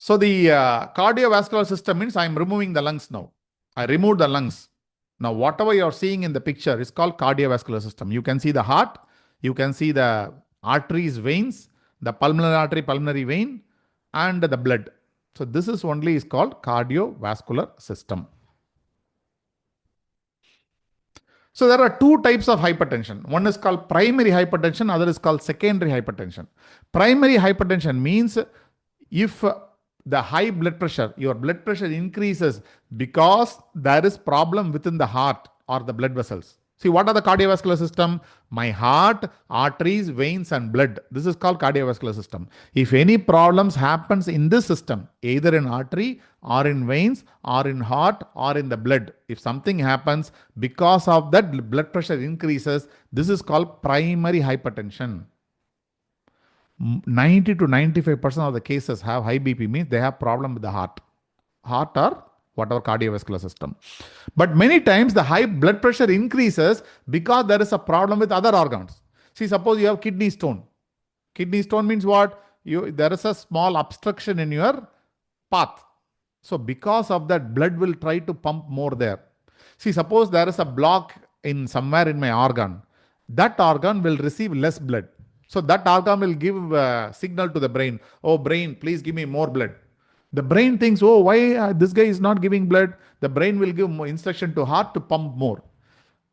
So the cardiovascular system means I am removing the lungs now. I removed the lungs. Now whatever you are seeing in the picture is called cardiovascular system. You can see the heart, you can see the arteries, veins, the pulmonary artery, pulmonary vein, and the blood. So this is only is called cardiovascular system. So there are two types of hypertension. One is called primary hypertension, other is called secondary hypertension. Primary hypertension means if the high blood pressure, your blood pressure increases because there is problem within the heart or the blood vessels. See, what are the cardiovascular system? My heart, arteries, veins, and blood. This is called cardiovascular system. If any problems happens in this system, either in artery or in veins or in heart or in the blood, if something happens because of that blood pressure increases, this is called primary hypertension. 90 to 95% of the cases have high BP, means they have problem with the heart or whatever cardiovascular system. But many times the high blood pressure increases because there is a problem with other organs. See, suppose you have kidney stone. Kidney stone means what? There is a small obstruction in your path. So because of that, blood will try to pump more there. See, suppose there is a block in somewhere in my organ. That organ will receive less blood. So that organ will give a signal to the brain. Oh, brain, please give me more blood. The brain thinks, oh, why this guy is not giving blood? The brain will give more instruction to heart to pump more.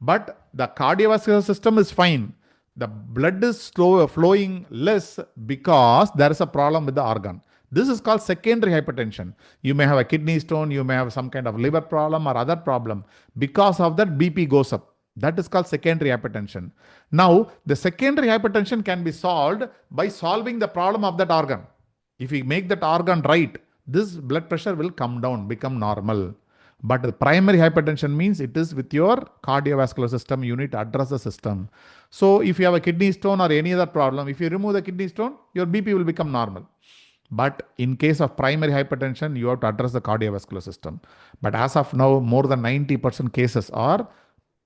But the cardiovascular system is fine. The blood is flowing less because there is a problem with the organ. This is called secondary hypertension. You may have a kidney stone, you may have some kind of liver problem or other problem. Because of that, BP goes up. That is called secondary hypertension. Now, the secondary hypertension can be solved by solving the problem of that organ. If we make that organ right, this blood pressure will come down, become normal. But the primary hypertension means it is with your cardiovascular system. You need to address the system. So if you have a kidney stone or any other problem, if you remove the kidney stone, your BP will become normal. But in case of primary hypertension, you have to address the cardiovascular system. But as of now, more than 90% cases are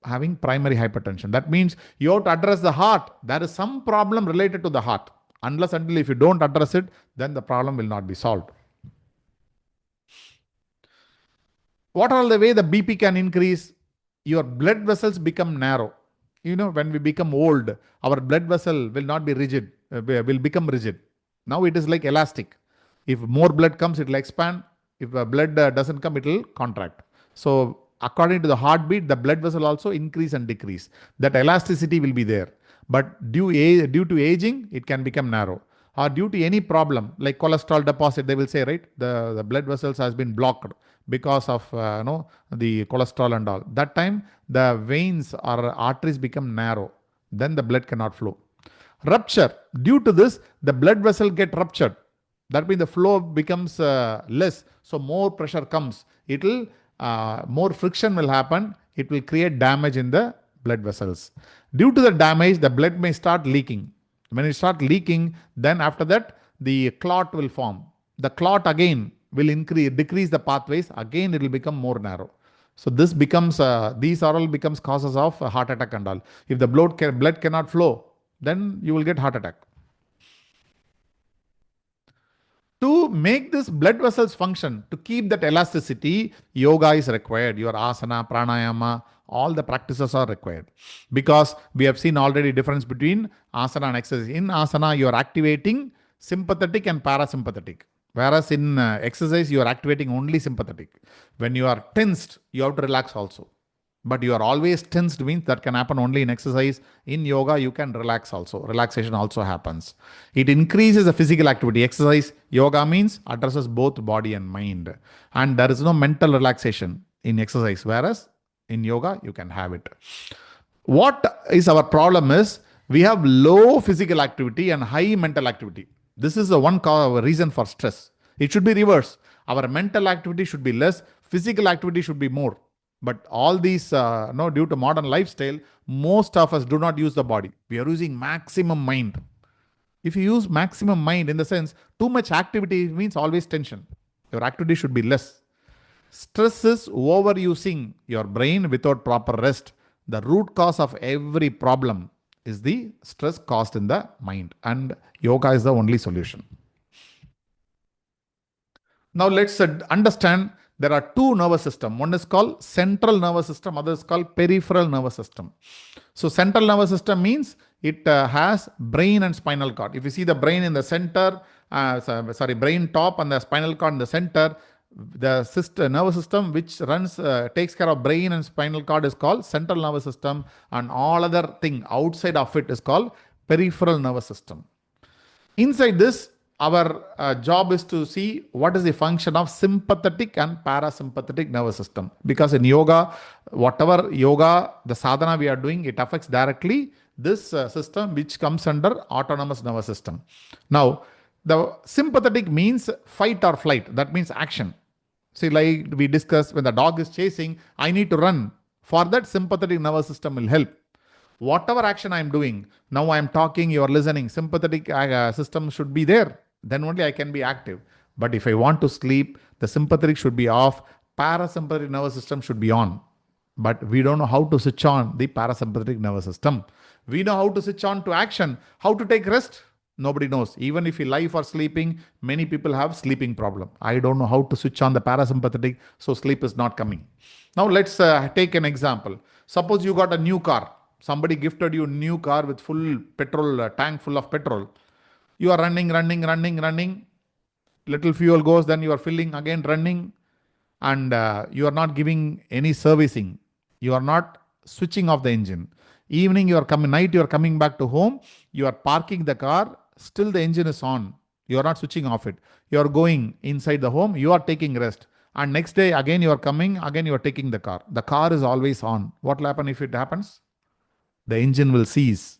having primary hypertension. That means you have to address the heart. There is some problem related to the heart. Unless until if you don't address it, then the problem will not be solved. What are the way the BP can increase? Your blood vessels become narrow. You know, when we become old, our blood vessel will not be rigid, will become rigid. Now it is like elastic. If more blood comes, it will expand. If blood doesn't come, it will contract. So according to the heartbeat, the blood vessel also increase and decrease. That elasticity will be there. But due to aging, it can become narrow. Or due to any problem like cholesterol deposit, they will say, right, the blood vessels has been blocked because of the cholesterol and all. That time the veins or arteries become narrow. Then the blood cannot flow. Rupture. Due to this, the blood vessel get ruptured. That means the flow becomes less. So more pressure comes. It will more friction will happen. It will create damage in the blood vessels. Due to the damage, the blood may start leaking. When it starts leaking, then after that, the clot will form. The clot again will decrease the pathways. Again, it will become more narrow. So this becomes, these are all becomes causes of heart attack and all. If the blood cannot flow, then you will get heart attack. To make this blood vessels function, to keep that elasticity, yoga is required. Your asana, pranayama, all the practices are required. Because we have seen already difference between asana and exercise. In asana, you are activating sympathetic and parasympathetic. Whereas in exercise, you are activating only sympathetic. When you are tensed, you have to relax also. But you are always tensed means that can happen only in exercise. In yoga, you can relax also. Relaxation also happens. It increases the physical activity. Exercise, yoga means addresses both body and mind. And there is no mental relaxation in exercise. Whereas in yoga, you can have it. What is our problem is we have low physical activity and high mental activity. This is the one reason for stress. It should be reversed. Our mental activity should be less. Physical activity should be more. But all these, due to modern lifestyle, most of us do not use the body. We are using maximum mind. If you use maximum mind in the sense, too much activity means always tension. Your activity should be less. Stress is overusing your brain without proper rest. The root cause of every problem is the stress caused in the mind. And yoga is the only solution. Now let's understand there are two nervous system. One is called central nervous system, other is called peripheral nervous system. So central nervous system means it has brain and spinal cord. If you see the brain in the center, brain top and the spinal cord in the center, the nervous system which runs takes care of brain and spinal cord is called central nervous system, and all other thing outside of it is called peripheral nervous system. Inside this, our job is to see what is the function of sympathetic and parasympathetic nervous system. Because in yoga, whatever yoga, the sadhana we are doing, it affects directly this system which comes under autonomous nervous system. Now, the sympathetic means fight or flight. That means action. See, like we discussed, when the dog is chasing, I need to run. For that, sympathetic nervous system will help. Whatever action I am doing, now I am talking, you are listening, sympathetic system should be there. Then only I can be active. But if I want to sleep, the sympathetic should be off, parasympathetic nervous system should be on. But we don't know how to switch on the parasympathetic nervous system. We know how to switch on to action. How to take rest? Nobody knows. Even if you lie for sleeping, many people have sleeping problem. I don't know how to switch on the parasympathetic, so sleep is not coming. Now let's take an example. Suppose you got a new car. Somebody gifted you a new car with full petrol, tank full of petrol. You are running. Little fuel goes, then you are filling, again running, and you are not giving any servicing. You are not switching off the engine. Evening you are coming, night you are coming back to home. You are parking the car, still the engine is on. You are not switching off it. You are going inside the home, you are taking rest. And next day again you are coming, again you are taking the car. The car is always on. What will happen if it happens? The engine will cease.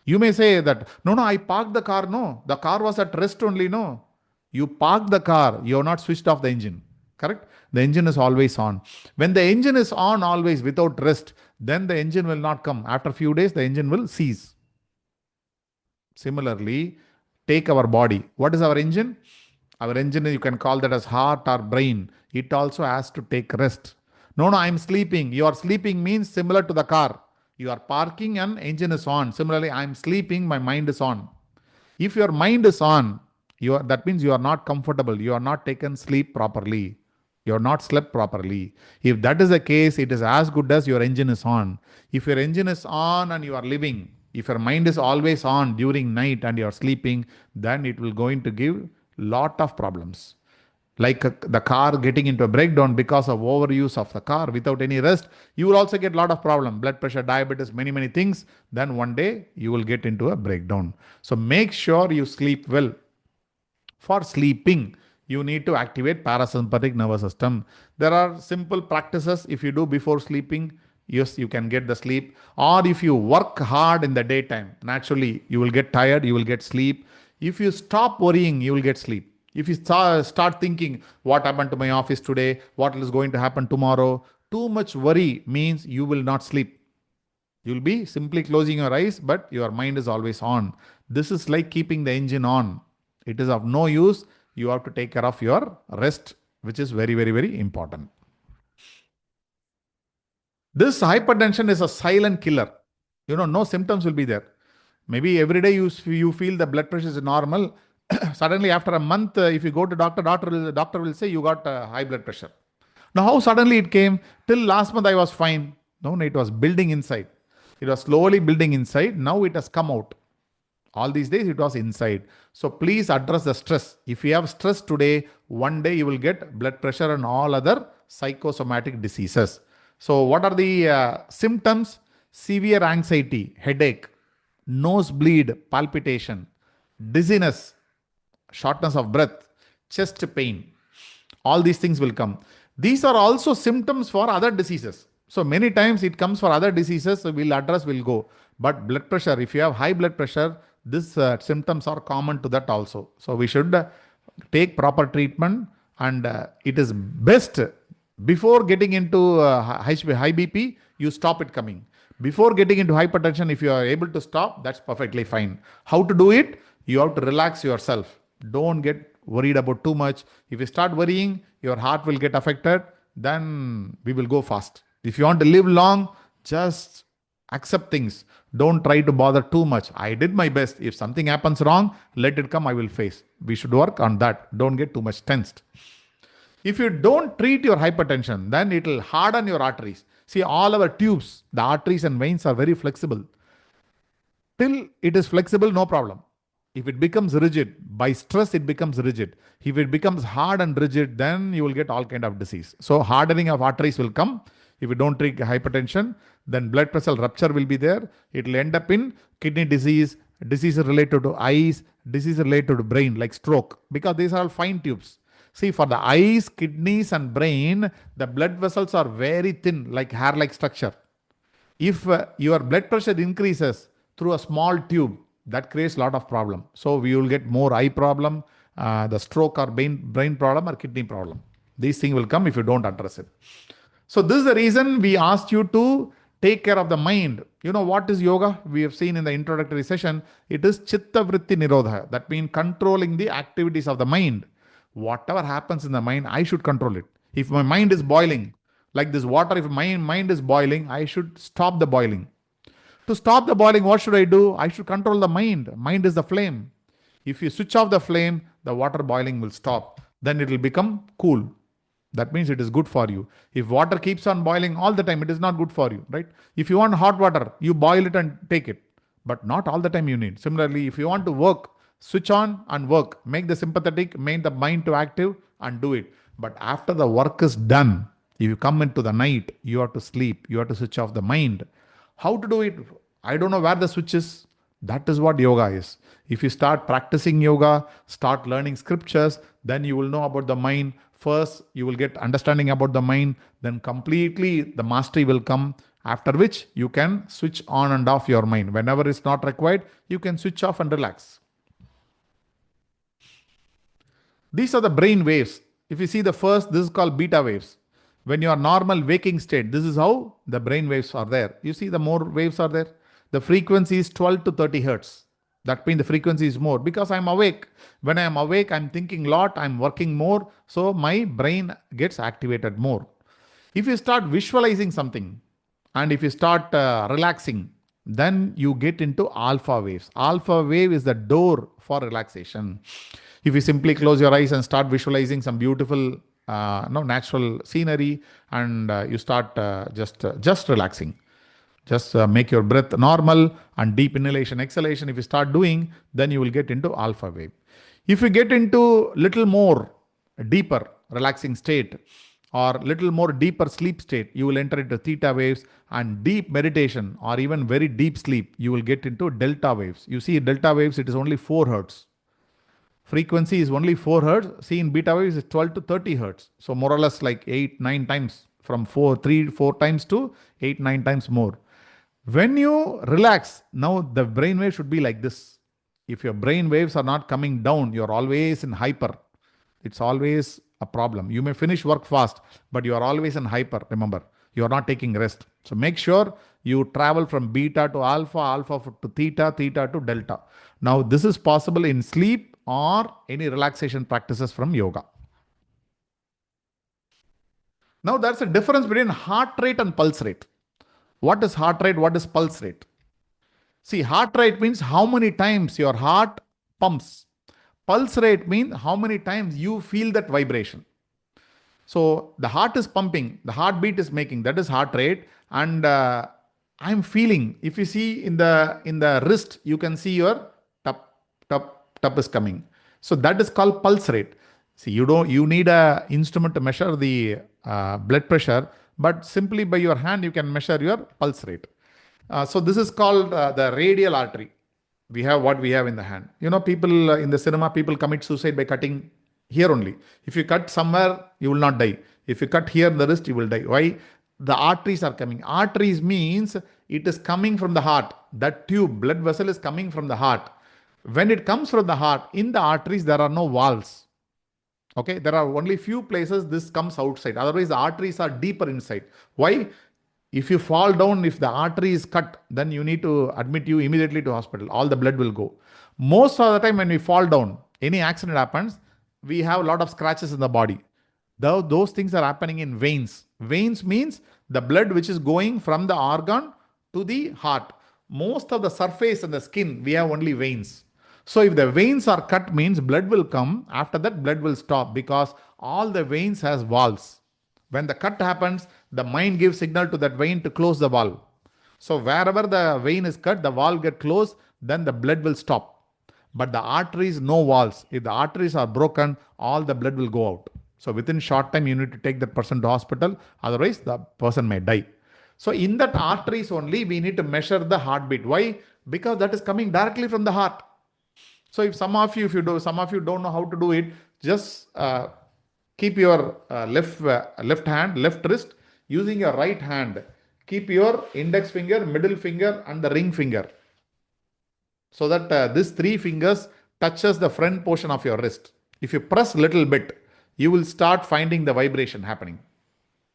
You may say that, no, I parked the car. No, the car was at rest only. No, you parked the car. You have not switched off the engine. Correct? The engine is always on. When the engine is on always without rest, then the engine will not come. After a few days, the engine will cease. Similarly, take our body. What is our engine? Our engine, you can call that as heart or brain. It also has to take rest. No, I am sleeping. You are sleeping means similar to the car. You are parking and engine is on. Similarly, I am sleeping, my mind is on. If your mind is on, that means you are not comfortable. You are not taken sleep properly. You are not slept properly. If that is the case, it is as good as your engine is on. If your engine is on and you are living, if your mind is always on during night and you are sleeping, then it will going to give lot of problems. Like the car getting into a breakdown because of overuse of the car without any rest, you will also get a lot of problem. Blood pressure, diabetes, many things. Then one day you will get into a breakdown. So make sure you sleep well. For sleeping, you need to activate parasympathetic nervous system. There are simple practices. If you do before sleeping, yes, you can get the sleep. Or if you work hard in the daytime, naturally you will get tired, you will get sleep. If you stop worrying, you will get sleep. If you start thinking, what happened to my office today? What is going to happen tomorrow? Too much worry means you will not sleep. You will be simply closing your eyes, but your mind is always on. This is like keeping the engine on. It is of no use. You have to take care of your rest, which is very important. This hypertension is a silent killer. No symptoms will be there. Maybe every day you feel the blood pressure is normal. Suddenly after a month, if you go to doctor will say you got high blood pressure. Now how suddenly it came? Till last month I was fine. No, it was building inside. It was slowly building inside. Now it has come out. All these days it was inside. So please address the stress. If you have stress today, one day you will get blood pressure and all other psychosomatic diseases. So what are the symptoms? Severe anxiety, headache, nosebleed, palpitation, dizziness, shortness of breath, chest pain. All these things will come. These are also symptoms for other diseases. So many times it comes for other diseases, so we'll address, we'll go. But blood pressure, if you have high blood pressure, these symptoms are common to that also. So we should take proper treatment, and it is best before getting into high BP, you stop it coming. Before getting into hypertension, if you are able to stop, that's perfectly fine. How to do it? You have to relax yourself. Don't get worried about too much. If you start worrying, your heart will get affected. Then we will go fast. If you want to live long, just accept things. Don't try to bother too much. I did my best. If something happens wrong, let it come, I will face. We should work on that. Don't get too much tensed. If you don't treat your hypertension, then it will harden your arteries. See, all our tubes, the arteries and veins are very flexible. Till it is flexible, no problem. If it becomes rigid, by stress it becomes rigid. If it becomes hard and rigid, then you will get all kind of disease. So hardening of arteries will come. If you don't treat hypertension, then blood vessel rupture will be there. It will end up in kidney disease, disease related to eyes, disease related to brain like stroke, because these are all fine tubes. See, for the eyes, kidneys and brain, the blood vessels are very thin, like hair-like structure. If your blood pressure increases through a small tube, that creates a lot of problem. So we will get more eye problem, the stroke or brain problem or kidney problem. These things will come if you don't address it. So this is the reason we asked you to take care of the mind. You know what is yoga? We have seen in the introductory session, it is chitta vritti nirodha. That means controlling the activities of the mind. Whatever happens in the mind, I should control it. If my mind is boiling, like this water, if my mind is boiling, I should stop the boiling. To stop the boiling, what should I do? I should control the mind. Mind is the flame. If you switch off the flame, the water boiling will stop. Then it will become cool. That means it is good for you. If water keeps on boiling all the time, it is not good for you, right? If you want hot water, you boil it and take it. But not all the time you need. Similarly, if you want to work, switch on and work. Make the sympathetic, make the mind to active and do it. But after the work is done, if you come into the night, you have to sleep. You have to switch off the mind. How to do it? I don't know where the switch is. That is what yoga is. If you start practicing yoga, start learning scriptures, then you will know about the mind. First, you will get understanding about the mind. Then completely the mastery will come. After which you can switch on and off your mind. Whenever it's not required, you can switch off and relax. These are the brain waves. If you see the first, this is called beta waves. When you are normal waking state, this is how the brain waves are there. You see the more waves are there. The frequency is 12 to 30 hertz. That means the frequency is more because I'm awake. When I am awake, I'm thinking a lot, I'm working more. So my brain gets activated more. If you start visualizing something and if you start relaxing, then you get into alpha waves. Alpha wave is the door for relaxation. If you simply close your eyes and start visualizing some beautiful natural scenery and you start just relaxing. Just make your breath normal and deep inhalation, exhalation. If you start doing, then you will get into alpha wave. If you get into little more deeper relaxing state or little more deeper sleep state, you will enter into theta waves, and deep meditation or even very deep sleep, you will get into delta waves. You see delta waves, it is only 4 hertz. Frequency is only 4 hertz. See in beta waves is 12 to 30 hertz. So more or less like 8-9 times, from 3-4 times to 8-9 times more. When you relax, now the brain wave should be like this. If your brain waves are not coming down, you're always in hyper. It's always a problem. You may finish work fast, but you are always in hyper. Remember, you are not taking rest. So make sure you travel from beta to alpha, alpha to theta, theta to delta. Now this is possible in sleep or any relaxation practices from yoga. Now there's a difference between heart rate and pulse rate. What is heart rate? What is pulse rate? See, heart rate means how many times your heart pumps. Pulse rate means how many times you feel that vibration. So the heart is pumping, the heartbeat is making, that is heart rate. And I'm feeling, if you see in the wrist, you can see your tap is coming. So that is called pulse rate. See, you need a instrument to measure the blood pressure, but simply by your hand, you can measure your pulse rate. So this is called the radial artery. We have what we have in the hand. You know, people in the cinema, people commit suicide by cutting here only. If you cut somewhere, you will not die. If you cut here in the wrist, you will die. Why? The arteries are coming. Arteries means it is coming from the heart. That tube, blood vessel is coming from the heart. When it comes from the heart, in the arteries, there are no valves. Okay, there are only few places this comes outside. Otherwise, the arteries are deeper inside. Why? If you fall down, if the artery is cut, then you need to admit you immediately to hospital. All the blood will go. Most of the time when we fall down, any accident happens, we have a lot of scratches in the body. Those things are happening in veins. Veins means the blood which is going from the organ to the heart. Most of the surface and the skin, we have only veins. So if the veins are cut means blood will come. After that, blood will stop because all the veins has valves. When the cut happens, the mind gives signal to that vein to close the valve. So wherever the vein is cut, the valve get closed, then the blood will stop. But the arteries, no valves. If the arteries are broken, all the blood will go out. So within short time, you need to take that person to hospital. Otherwise, the person may die. So in that arteries only, we need to measure the heartbeat. Why? Because that is coming directly from the heart. So if some of you, some of you don't know how to do it, just keep your left hand, left wrist, using your right hand. Keep your index finger, middle finger, and the ring finger, so that these three fingers touches the front portion of your wrist. If you press little bit, you will start finding the vibration happening.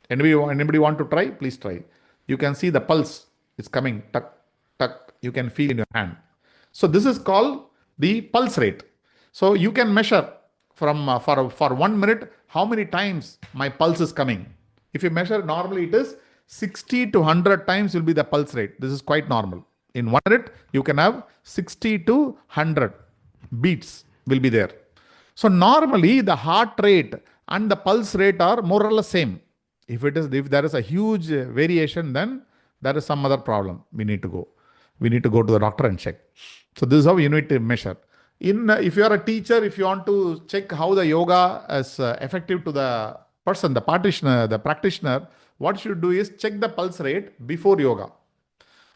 Anybody want to try? Please try. You can see the pulse is coming, tuck, tuck. You can feel in your hand. So this is called the pulse rate. So you can measure from for 1 minute how many times my pulse is coming. If you measure normally, it is 60 to 100 times will be the pulse rate. This is quite normal. In 1 minute, you can have 60 to 100 beats will be there. So normally the heart rate and the pulse rate are more or less same. If there is a huge variation, then there is some other problem. We need to go to the doctor and check. So this is how you need to measure. If you are a teacher, if you want to check how the yoga is effective to the person, the practitioner, what you should do is check the pulse rate before yoga.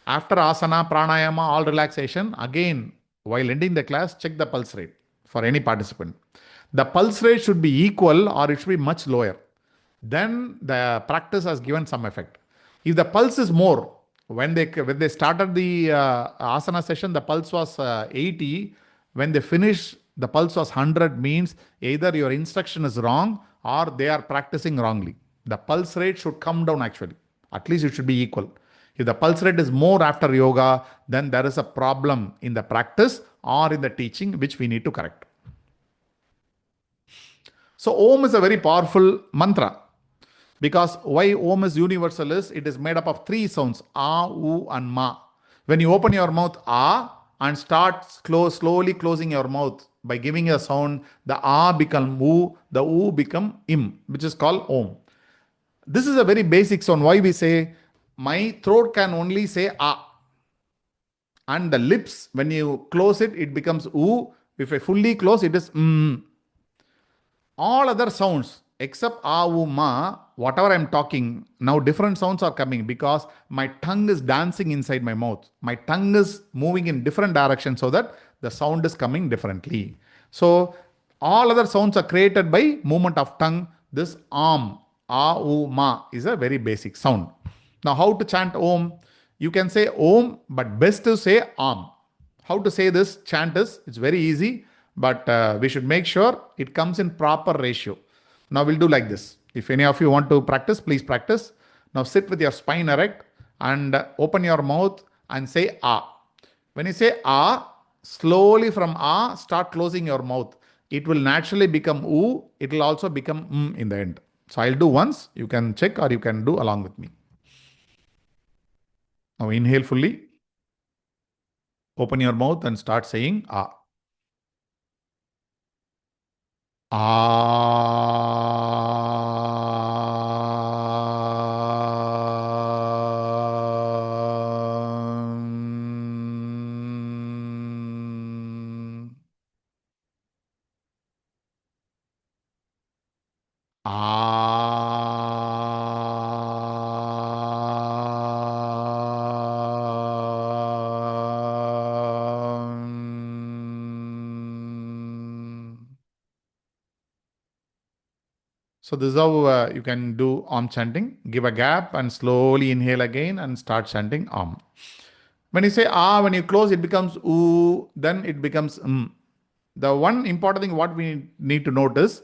After asana, pranayama, all relaxation, again, while ending the class, check the pulse rate for any participant. The pulse rate should be equal or it should be much lower. Then the practice has given some effect. If the pulse is more, when they started the asana session, the pulse was 80. When they finish, the pulse was 100, means either your instruction is wrong or they are practicing wrongly. The pulse rate should come down actually. At least it should be equal. If the pulse rate is more after yoga, then there is a problem in the practice or in the teaching which we need to correct. So Om is a very powerful mantra. Because why Om is universal is, it is made up of three sounds, A, U and Ma. When you open your mouth, A, and start slowly closing your mouth by giving a sound, the A become U, the U become Im, which is called Om. This is a very basic sound. Why we say, my throat can only say A. And the lips, when you close it, it becomes U. If I fully close, it is All other sounds except A, U, Ma, whatever I'm talking, now different sounds are coming because my tongue is dancing inside my mouth. My tongue is moving in different directions so that the sound is coming differently. So all other sounds are created by movement of tongue. This Am, A, U, Ma is a very basic sound. Now how to chant Om? You can say Om, but best to say Am. How to say this chant is, it's very easy, but we should make sure it comes in proper ratio. Now we'll do like this. If any of you want to practice, please practice. Now sit with your spine erect and open your mouth and say Ah. When you say Ah, slowly from Ah, start closing your mouth. It will naturally become U. It will also become in the end. So I'll do once. You can check or you can do along with me. Now inhale fully. Open your mouth and start saying Ah. So this is how you can do Om chanting. Give a gap and slowly inhale again and start chanting Om. When you say Ah, when you close, it becomes Oo, then it becomes The one important thing what we need to notice,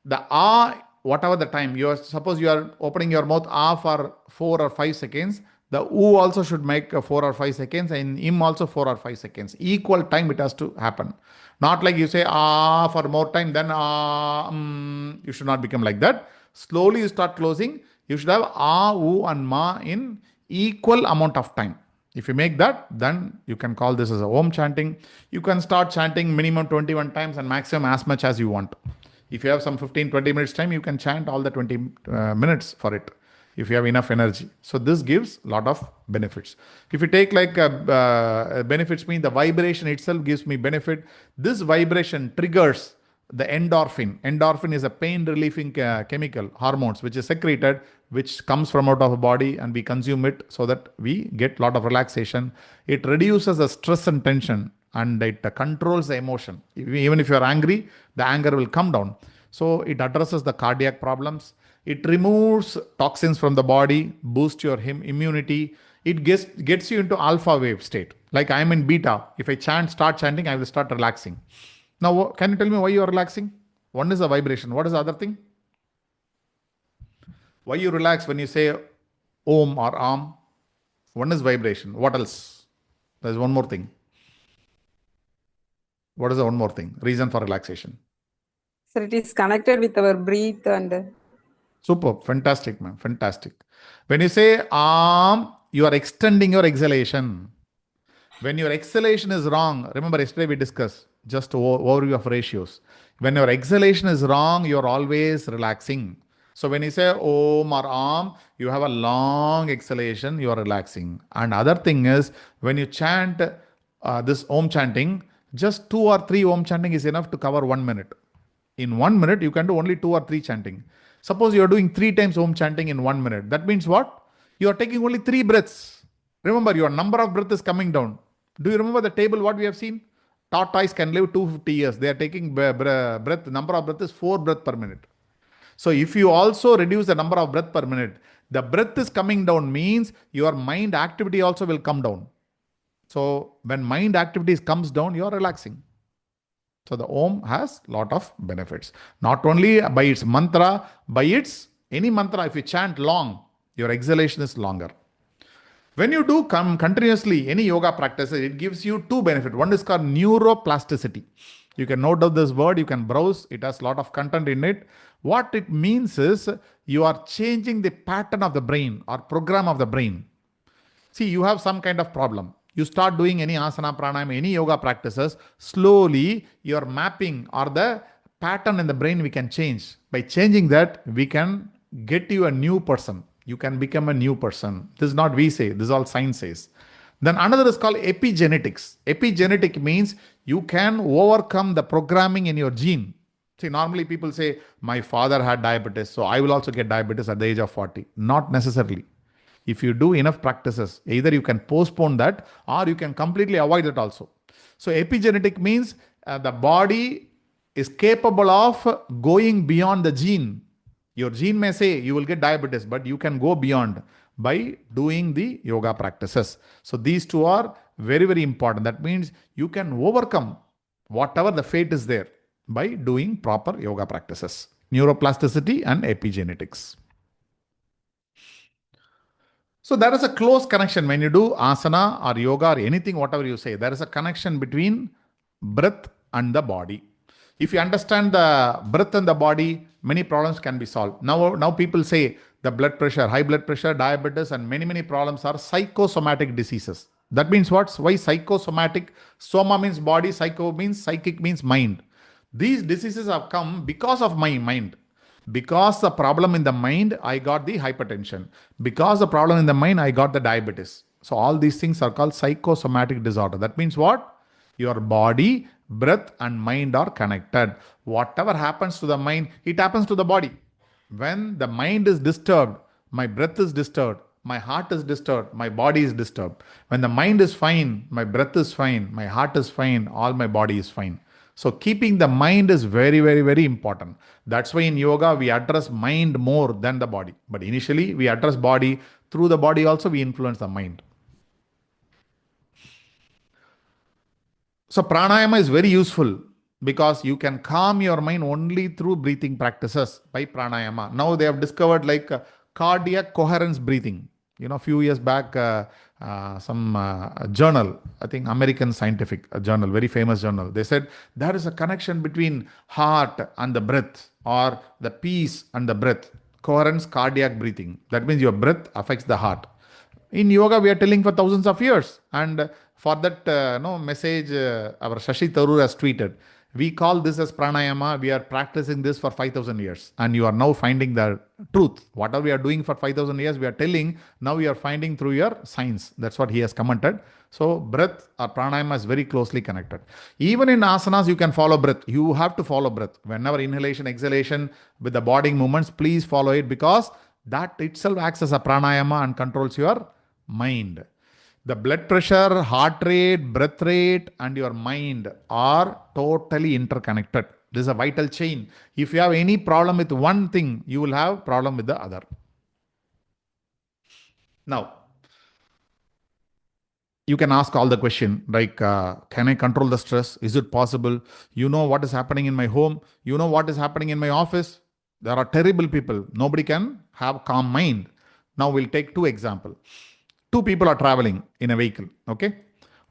the Ah, whatever the time, suppose you are opening your mouth Ah for 4 or 5 seconds, the Oo also should make 4 or 5 seconds and Im also 4 or 5 seconds. Equal time it has to happen. Not like you say Ah for more time, then Ah, you should not become like that. Slowly you start closing. You should have Ah, Oo and Ma in equal amount of time. If you make that, then you can call this as a Om chanting. You can start chanting minimum 21 times and maximum as much as you want. If you have some 15-20 minutes time, you can chant all the 20 minutes for it if you have enough energy. So this gives a lot of benefits. If you take like benefits mean the vibration itself gives me benefit. This vibration triggers the endorphin. Endorphin is a pain relieving chemical, hormones, which is secreted, which comes from out of the body, and we consume it so that we get a lot of relaxation. It reduces the stress and tension, and it controls the emotion. Even if you are angry, the anger will come down. So it addresses the cardiac problems. It removes toxins from the body, boosts your immunity. It gets you into alpha wave state. Like I am in beta. If I start chanting, I will start relaxing. Now, can you tell me why you are relaxing? One is the vibration. What is the other thing? Why you relax when you say Om or Am? One is vibration. What else? There's one more thing. What is the one more thing? Reason for relaxation. Sir, it is connected with our breath and... Superb. Fantastic, ma'am. Fantastic. When you say Am, you are extending your exhalation. When your exhalation is wrong, remember yesterday we discussed just overview of ratios. When your exhalation is wrong, you're always relaxing. So when you say Om or Am, you have a long exhalation, you are relaxing. And other thing is, when you chant this Om chanting, just 2 or 3 Om chanting is enough to cover 1 minute. In 1 minute, you can do only 2 or 3 chanting. Suppose you are doing 3 times Om chanting in 1 minute. That means what? You are taking only 3 breaths. Remember, your number of breath is coming down. Do you remember the table what we have seen? Tortoise can live 250 years. They are taking breath. Number of breath is 4 breath per minute. So if you also reduce the number of breath per minute, the breath is coming down means your mind activity also will come down. So when mind activities comes down, you are relaxing. So the Om has lot of benefits. Not only by its mantra, by its any mantra, if you chant long, your exhalation is longer. When you do continuously any yoga practice, it gives you 2 benefits. One is called neuroplasticity. You can note down this word, you can browse. It has a lot of content in it. What it means is you are changing the pattern of the brain or program of the brain. See, you have some kind of problem. You start doing any asana, pranayama, any yoga practices, slowly your mapping or the pattern in the brain we can change. By changing that, we can get you a new person. You can become a new person. This is not we say, this is all science says. Then another is called epigenetics. Epigenetic means you can overcome the programming in your gene. See, normally people say, my father had diabetes, so I will also get diabetes at the age of 40. Not necessarily. If you do enough practices, either you can postpone that or you can completely avoid it also. So epigenetic means the body is capable of going beyond the gene. Your gene may say you will get diabetes, but you can go beyond by doing the yoga practices. So these 2 are very, very important. That means you can overcome whatever the fate is there by doing proper yoga practices. Neuroplasticity and epigenetics. So there is a close connection when you do asana or yoga or anything, whatever you say, there is a connection between breath and the body. If you understand the breath and the body, many problems can be solved. Now people say the blood pressure, high blood pressure, diabetes, and many problems are psychosomatic diseases. That means what? Why psychosomatic? Soma means body, psycho means psychic means mind. These diseases have come because of my mind. Because the problem in the mind, I got the hypertension. Because the problem in the mind, I got the diabetes. So all these things are called psychosomatic disorder. That means what? Your body, breath and mind are connected. Whatever happens to the mind, it happens to the body. When the mind is disturbed, my breath is disturbed, my heart is disturbed, my body is disturbed. When the mind is fine, my breath is fine, my heart is fine, all my body is fine. So keeping the mind is very, very, very important. That's why in yoga, we address mind more than the body. But initially, we address body. Through the body also, we influence the mind. So pranayama is very useful because you can calm your mind only through breathing practices by pranayama. Now they have discovered like cardiac coherence breathing. You know, a few years back, some journal, I think American Scientific Journal, very famous journal, they said there is a connection between heart and the breath, or the peace and the breath. Coherence cardiac breathing. That means your breath affects the heart. In yoga, we are telling for thousands of years. And for that message, our Shashi Tharoor has tweeted, we call this as pranayama. We are practicing this for 5,000 years. And you are now finding the truth. Whatever we are doing for 5,000 years, we are telling, now we are finding through your science. That's what he has commented. So breath or pranayama is very closely connected. Even in asanas, you can follow breath. You have to follow breath. Whenever inhalation, exhalation with the body movements, please follow it, because that itself acts as a pranayama and controls your mind. The blood pressure, heart rate, breath rate, and your mind are totally interconnected. This is a vital chain. If you have any problem with one thing, you will have problem with the other. Now, you can ask all the question like, can I control the stress? Is it possible? You know what is happening in my home. You know what is happening in my office. There are terrible people. Nobody can have calm mind. Now we'll take two examples. Two people are traveling in a vehicle. Okay.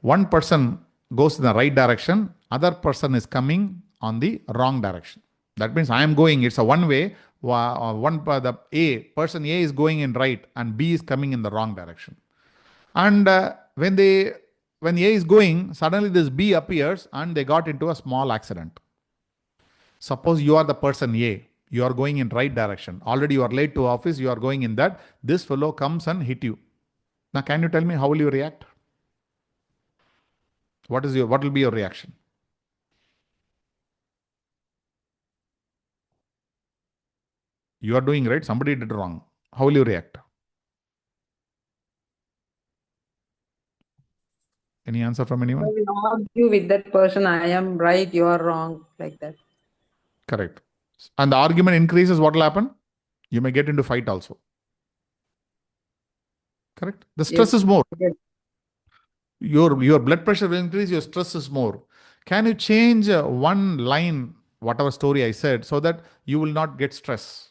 One person goes in the right direction. Other person is coming on the wrong direction. That means I am going, it's a one way. Person A is going in right and B is coming in the wrong direction. And when A is going, suddenly this B appears and they got into a small accident. Suppose you are the person A, you are going in right direction. Already you are late to office, you are going in that. This fellow comes and hit you. Now, can you tell me how will you react? What will be your reaction? You are doing right, somebody did wrong. How will you react? Any answer from anyone? I will argue with that person. I am right, you are wrong, like that. Correct. And the argument increases, what will happen? You may get into fight also. Correct. The stress is more. Yes. Your blood pressure will increase, your stress is more. Can you change one line, whatever story I said, so that you will not get stress?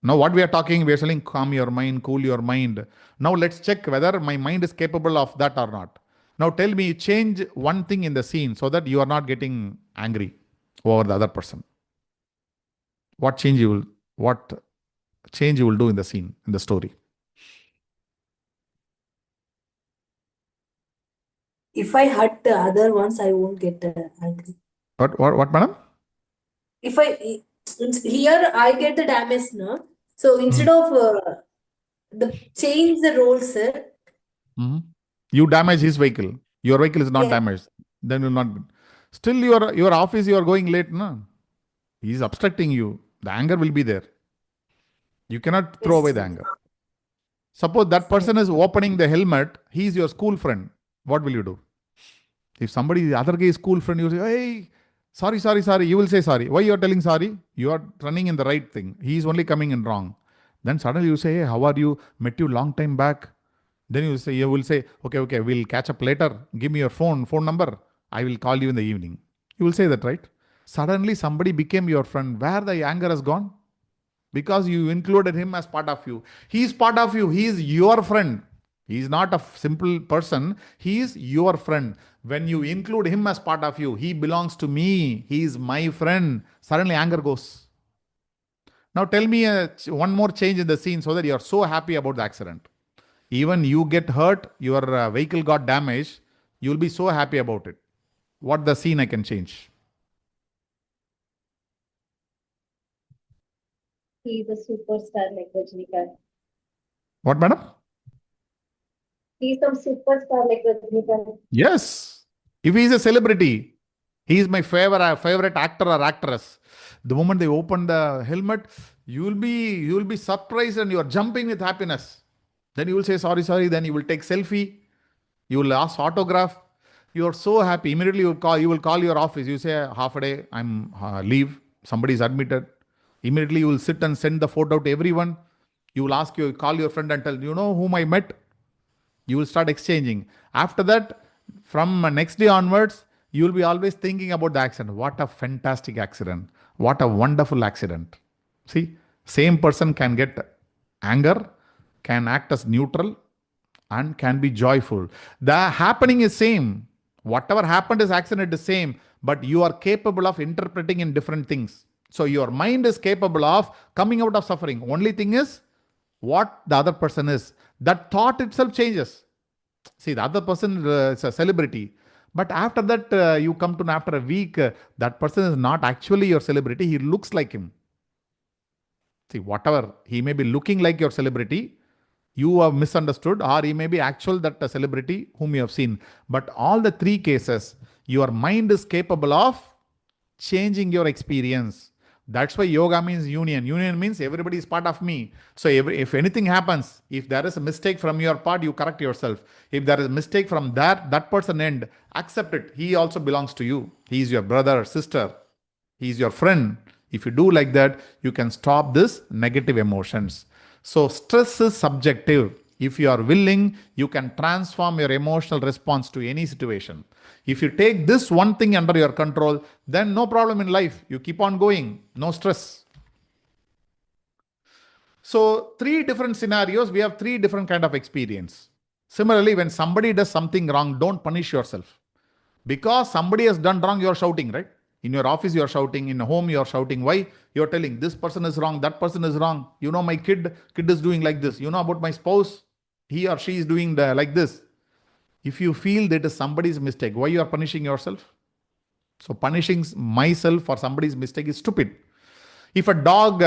Now what we are talking, we are saying calm your mind, cool your mind. Now let's check whether my mind is capable of that or not. Now tell me, change one thing in the scene so that you are not getting angry over the other person. What change you will do in the scene, in the story? If I hurt the other ones, I won't get angry. What, madam? If here I get the damage, no? So instead of change the roles, sir. You damage his vehicle. Your vehicle is not damaged. Then you will not. Still, your office, you are going late, no? He is obstructing you. The anger will be there. You cannot throw away the anger. Suppose that person is opening the helmet. He is your school friend. What will you do? If somebody, the other guy is school friend, you say, hey, sorry. You will say sorry. Why you are telling sorry? You are running in the right thing. He is only coming in wrong. Then suddenly you say, hey, how are you? Met you long time back. Then you will say, okay, we'll catch up later. Give me your phone number. I will call you in the evening. You will say that, right? Suddenly somebody became your friend. Where the anger has gone? Because you included him as part of you. He is part of you. He is your friend. He is not a simple person. He is your friend. When you include him as part of you, he belongs to me. He is my friend. Suddenly anger goes. Now tell me one more change in the scene so that you are so happy about the accident. Even you get hurt, your vehicle got damaged, you will be so happy about it. What the scene I can change? He's a superstar like Rajnikant. What, madam? He's some superstar like Rajnikant. Yes. If he is a celebrity, he is my favorite actor or actress. The moment they open the helmet, you will be surprised and you are jumping with happiness. Then you will say sorry. Then you will take selfie. You will ask autograph. You are so happy. Immediately you will call your office. You say half a day I'm leave. Somebody is admitted. Immediately you will sit and send the photo to everyone. You will call your friend and tell, you know whom I met. You will start exchanging. After that, from next day onwards, you will be always thinking about the accident. What a fantastic accident. What a wonderful accident. See, same person can get anger, can act as neutral, and can be joyful. The happening is same. Whatever happened is accident is same, but you are capable of interpreting in different things. So your mind is capable of coming out of suffering. Only thing is what the other person is. that thought itself changes. See, the other person is a celebrity. But after that, you come to know after a week, that person is not actually your celebrity. He looks like him. See, whatever, he may be looking like your celebrity, you have misunderstood, or he may be actual that a celebrity whom you have seen. But all the three cases, your mind is capable of changing your experience. That's why yoga means union. Union means everybody is part of me. So if anything happens, if there is a mistake from your part, you correct yourself. If there is a mistake from that person end, accept it. He also belongs to you. He is your brother, sister. He is your friend. If you do like that, you can stop this negative emotions. So stress is subjective. If you are willing, you can transform your emotional response to any situation. If you take this one thing under your control, then no problem in life. You keep on going, no stress. So three different scenarios, we have three different kind of experience. Similarly, when somebody does something wrong, don't punish yourself. Because somebody has done wrong, you are shouting, right? In your office, you are shouting. In home, you are shouting. Why? You are telling this person is wrong, that person is wrong. You know, my kid is doing like this. You know about my spouse, he or she is doing like this. If you feel that is somebody's mistake, why you are punishing yourself? So punishing myself for somebody's mistake is stupid. If a dog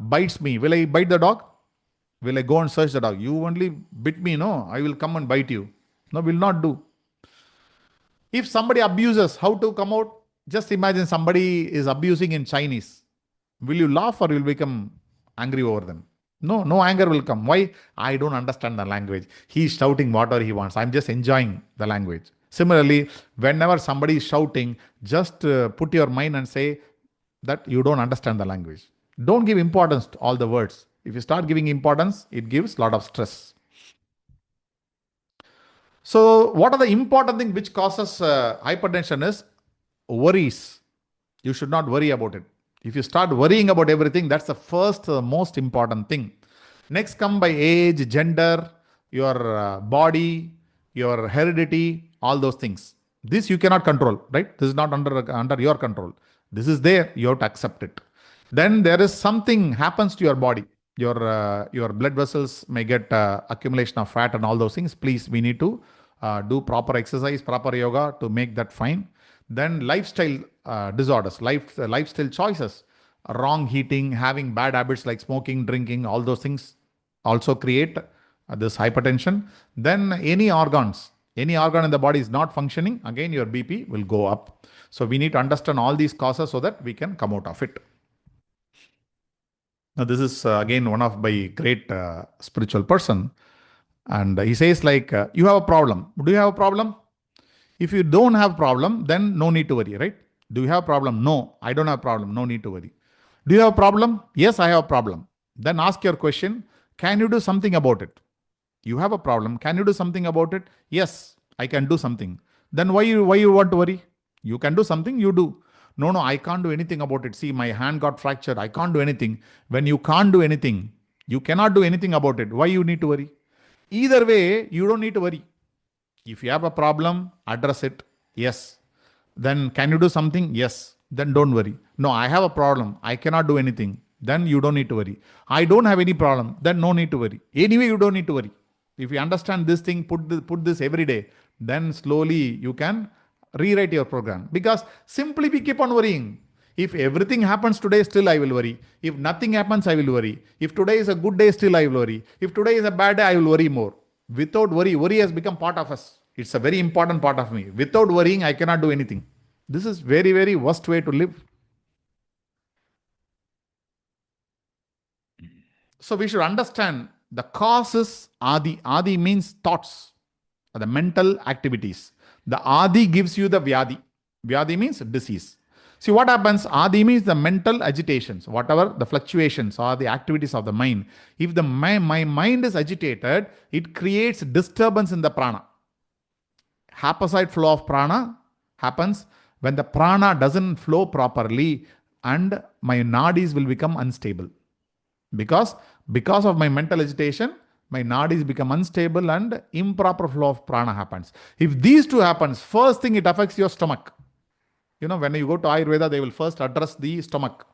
bites me, will I bite the dog? Will I go and search the dog? You only bit me, no? I will come and bite you. No, will not do. If somebody abuses, how to come out? Just imagine somebody is abusing in Chinese. Will you laugh or will you become angry over them? No, no anger will come. Why? I don't understand the language. He's shouting whatever he wants. I'm just enjoying the language. Similarly, whenever somebody is shouting, just put your mind and say that you don't understand the language. Don't give importance to all the words. If you start giving importance, it gives a lot of stress. So what are the important things which causes hypertension is worries. You should not worry about it. If you start worrying about everything, that's the first, most important thing. Next come by age, gender, your body, your heredity, all those things. This you cannot control, right? This is not under your control. This is there. You have to accept it. Then there is something happens to your body. Your blood vessels may get accumulation of fat and all those things. Please, we need to do proper exercise, proper yoga to make that fine. Then lifestyle disorders, lifestyle choices, wrong eating, having bad habits like smoking, drinking, all those things also create this hypertension. Then any organ in the body is not functioning, again your BP will go up. So we need to understand all these causes so that we can come out of it. Now this is again one of my great spiritual person, and he says like, you have a problem. Do you have a problem? If you don't have problem, then no need to worry, right? Do you have a problem? No, I don't have a problem. No need to worry. Do you have a problem? Yes, I have a problem. Then ask your question, can you do something about it? You have a problem. Can you do something about it? Yes, I can do something. Then why you want to worry? You can do something, you do. No, I can't do anything about it. See, my hand got fractured. I can't do anything. When you can't do anything, you cannot do anything about it. Why you need to worry? Either way, you don't need to worry. If you have a problem, address it. Yes. Then can you do something? Yes. Then don't worry. No, I have a problem. I cannot do anything. Then you don't need to worry. I don't have any problem. Then no need to worry. Anyway, you don't need to worry. If you understand this thing, put this every day, then slowly you can rewrite your program. Because simply we keep on worrying. If everything happens today, still I will worry. If nothing happens, I will worry. If today is a good day, still I will worry. If today is a bad day, I will worry more. Without worry has become part of us. It's a very important part of me. Without worrying, I cannot do anything. This is very, very worst way to live. So we should understand the causes Adi. Adi means thoughts, the mental activities. The Adi gives you the Vyadi. Vyadi means disease. See what happens? Adi means the mental agitations, whatever the fluctuations or the activities of the mind. If my mind is agitated, it creates disturbance in the prana. Haphazard flow of prana happens when the prana doesn't flow properly and my nadis will become unstable. Because of my mental agitation, my nadis become unstable and improper flow of prana happens. If these two happens, first thing it affects your stomach. You know, when you go to Ayurveda, they will first address the stomach.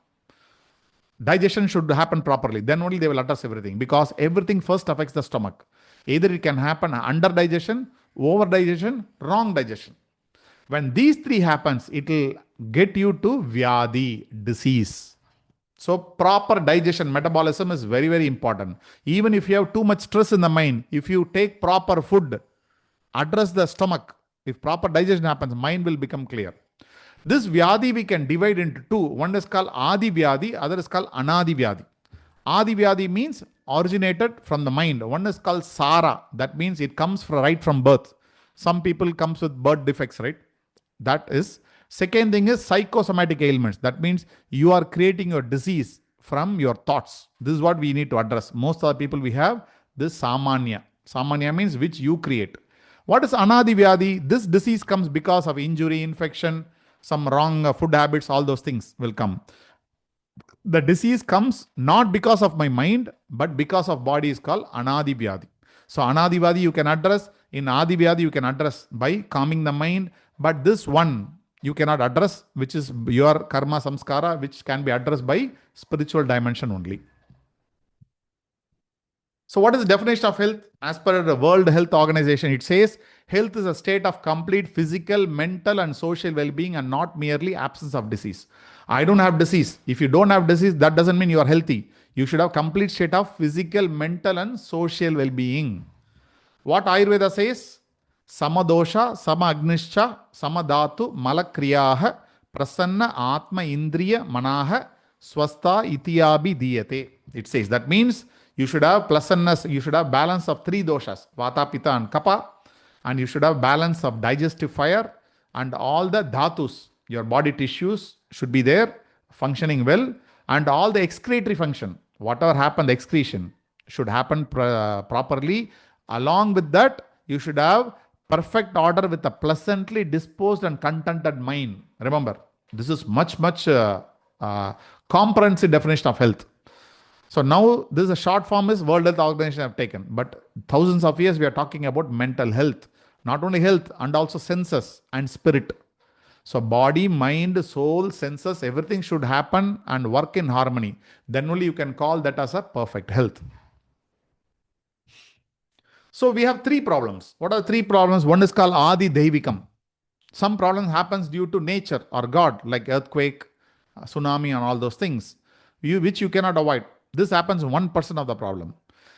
Digestion should happen properly. Then only they will address everything. Because everything first affects the stomach. Either it can happen under digestion, over digestion, wrong digestion. When these three happens, it will get you to Vyadi, disease. So proper digestion, metabolism is very, very important. Even if you have too much stress in the mind, if you take proper food, address the stomach, if proper digestion happens, mind will become clear. This Vyadi we can divide into two. One is called Adi Vyadi, other is called Anadi Vyadi. Adi Vyadi means originated from the mind. One is called Sara. That means it comes right from birth. Some people comes with birth defects, right? That is. Second thing is psychosomatic ailments. That means you are creating your disease from your thoughts. This is what we need to address. Most of the people we have this Samanya. Samanya means which you create. What is Anadi Vyadi? This disease comes because of injury, infection, some wrong food habits, all those things will come. The disease comes not because of my mind, but because of body is called Anadi Vyadi. So Anadi Vyadi you can address. In Adi Vyadi you can address by calming the mind. But this one you cannot address, which is your karma samskara, which can be addressed by spiritual dimension only. So what is the definition of health? As per the World Health Organization, it says health is a state of complete physical, mental and social well-being and not merely absence of disease. I don't have disease. If you don't have disease, that doesn't mean you are healthy. You should have complete state of physical, mental and social well-being. What Ayurveda says? Samadosha, Samagnischa, Samadhatu, Malakriyaha, Prasanna, Atma, Indriya, Manaha, Swastha, Itiyabi, Diyate. It says that means you should have pleasantness, you should have balance of three doshas, Vata, Pitta and Kapha, and you should have balance of digestive fire and all the dhatus, your body tissues should be there, functioning well, and all the excretory function, whatever happened, the excretion should happen properly. Along with that, you should have perfect order with a pleasantly disposed and contented mind. Remember, this is much comprehensive definition of health. So now this is a short form is World Health Organization have taken, but thousands of years we are talking about mental health, not only health and also senses and spirit. So body, mind, soul, senses, everything should happen and work in harmony. Then only you can call that as a perfect health. So we have three problems. What are the three problems? One is called Adi Devikam. Some problems happens due to nature or God, like earthquake, tsunami and all those things, which you cannot avoid. This happens 1% of the problem.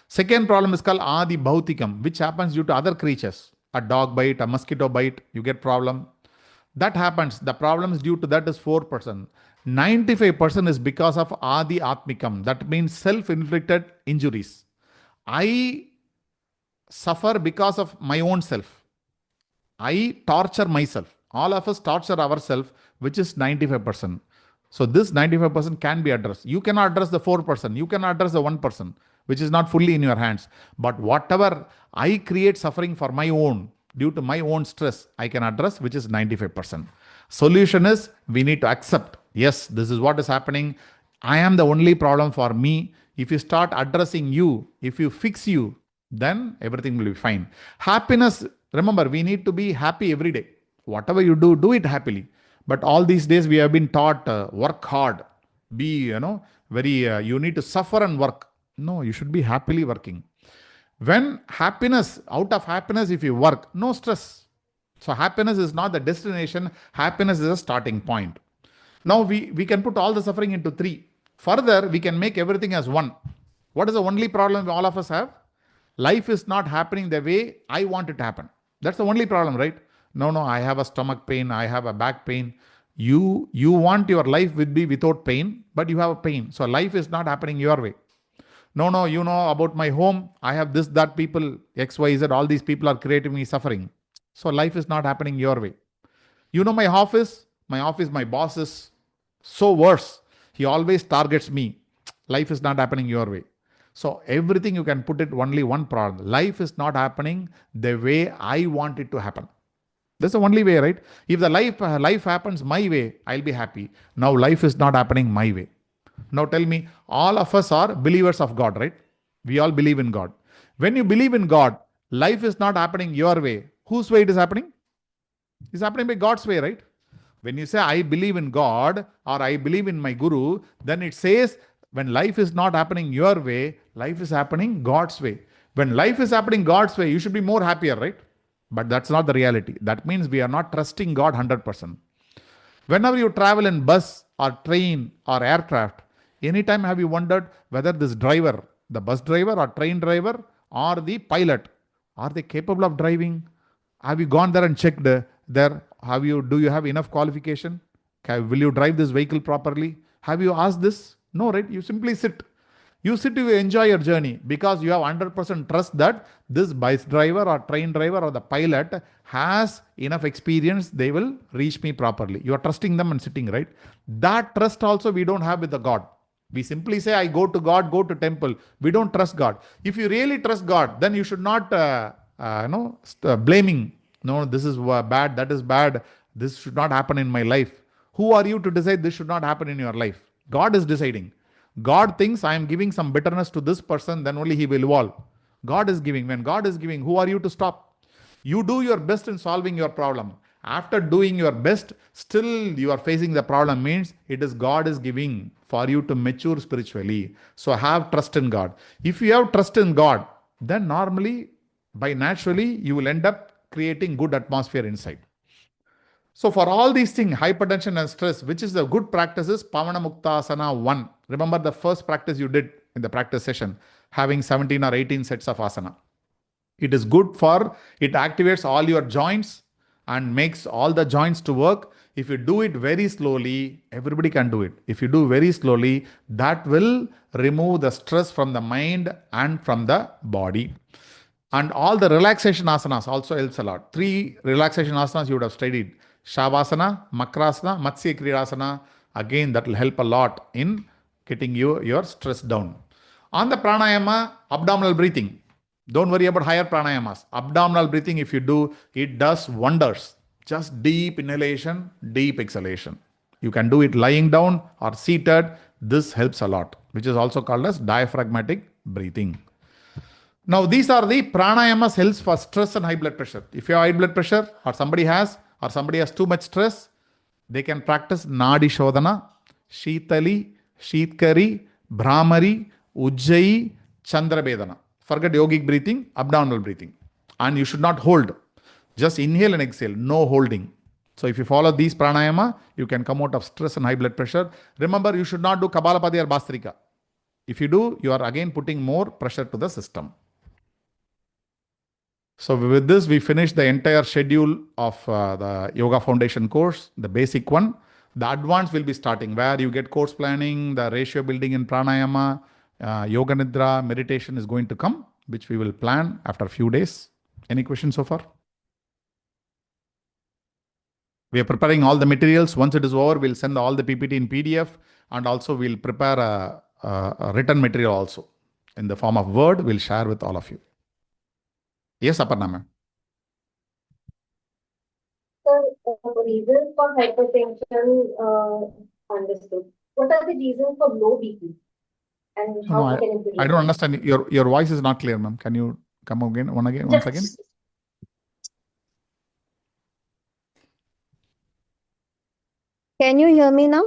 Second problem is called Adi Bhautikam, which happens due to other creatures. A dog bite, a mosquito bite, you get problem. That happens. The problems due to that is 4%. 95% is because of Adi Atmikam. That means self-inflicted injuries. I suffer because of my own self. I torture myself. All of us torture ourselves, which is 95%. So this 95% can be addressed. You cannot address the 4%. You cannot address the 1%, which is not fully in your hands. But whatever I create suffering for my own, due to my own stress, I can address, which is 95%. Solution is we need to accept. Yes, this is what is happening. I am the only problem for me. If you start addressing you, if you fix you, then everything will be fine. Happiness, remember, we need to be happy every day. Whatever you do, do it happily. But all these days we have been taught, work hard, be, you need to suffer and work. No, you should be happily working. When happiness, out of happiness, if you work, no stress. So happiness is not the destination. Happiness is a starting point. Now we can put all the suffering into three. Further, we can make everything as one. What is the only problem all of us have? Life is not happening the way I want it to happen. That's the only problem, right? No, I have a stomach pain. I have a back pain. You want your life would be without pain, but you have a pain. So life is not happening your way. No, you know about my home. I have this, that people, X, Y, Z. All these people are creating me suffering. So life is not happening your way. You know my office, my boss is so worse. He always targets me. Life is not happening your way. So everything you can put it only one problem. Life is not happening the way I want it to happen. That's the only way, right? If the life happens my way, I'll be happy. Now life is not happening my way. Now tell me, all of us are believers of God, right? We all believe in God. When you believe in God, life is not happening your way. Whose way it is happening? It's happening by God's way, right? When you say, I believe in God or I believe in my Guru, then it says, when life is not happening your way, life is happening God's way. When life is happening God's way, you should be more happier, right? But that's not the reality. That means we are not trusting God 100%. Whenever you travel in bus or train or aircraft, anytime have you wondered whether this driver, the bus driver or train driver or the pilot, are they capable of driving? Have you gone there and checked there? Do you have enough qualification? Will you drive this vehicle properly? Have you asked this? No, right? You simply sit. You sit, you enjoy your journey because you have 100% trust that this bus driver or train driver or the pilot has enough experience. They will reach me properly. You are trusting them and sitting, right? That trust also we don't have with the God. We simply say, I go to God, go to temple. We don't trust God. If you really trust God, then you should not, blaming. No, this is bad, that is bad. This should not happen in my life. Who are you to decide this should not happen in your life? God is deciding. God thinks I am giving some bitterness to this person, then only he will evolve. God is giving. When God is giving, who are you to stop? You do your best in solving your problem. After doing your best, still you are facing the problem, means it is God is giving for you to mature spiritually. So have trust in God. If you have trust in God, then normally, by naturally, you will end up creating good atmosphere inside. So for all these things, hypertension and stress, which is the good practices, Pavana Muktasana 1. Remember the first practice you did in the practice session, having 17 or 18 sets of asana. It is good for, it activates all your joints and makes all the joints to work. If you do it very slowly, everybody can do it. If you do very slowly, that will remove the stress from the mind and from the body. And all the relaxation asanas also helps a lot. 3 relaxation asanas you would have studied. Shavasana, Makrasana, Matsya Kridasana. Again, that will help a lot in getting your stress down. On the pranayama, abdominal breathing. Don't worry about higher pranayamas. Abdominal breathing, if you do, it does wonders. Just deep inhalation, deep exhalation. You can do it lying down or seated. This helps a lot, which is also called as diaphragmatic breathing. Now, these are the pranayamas helps for stress and high blood pressure. If you have high blood pressure or somebody has too much stress, they can practice Nadi Shodhana, Shitali, Shitkari, Brahmari, Ujjayi, Chandrabedana. Forget yogic breathing, abdominal breathing. And you should not hold. Just inhale and exhale, no holding. So if you follow these pranayama, you can come out of stress and high blood pressure. Remember, you should not do Kapalabhati or Bhastrika. If you do, you are again putting more pressure to the system. So with this, we finished the entire schedule of the Yoga Foundation course, the basic one. The advanced will be starting, where you get course planning, the ratio building in pranayama, yoga nidra, meditation is going to come, which we will plan after a few days. Any questions so far? We are preparing all the materials. Once it is over, we'll send all the PPT in PDF, and also we'll prepare a written material also. In the form of Word, we'll share with all of you. Yes, Aparna ma'am. Sir, reasons for hypertension, understood. What are the reasons for low BP? And No, how can it be I don't reversed? understand. Your voice is not clear, ma'am. Can you come again, once again? Can you hear me now?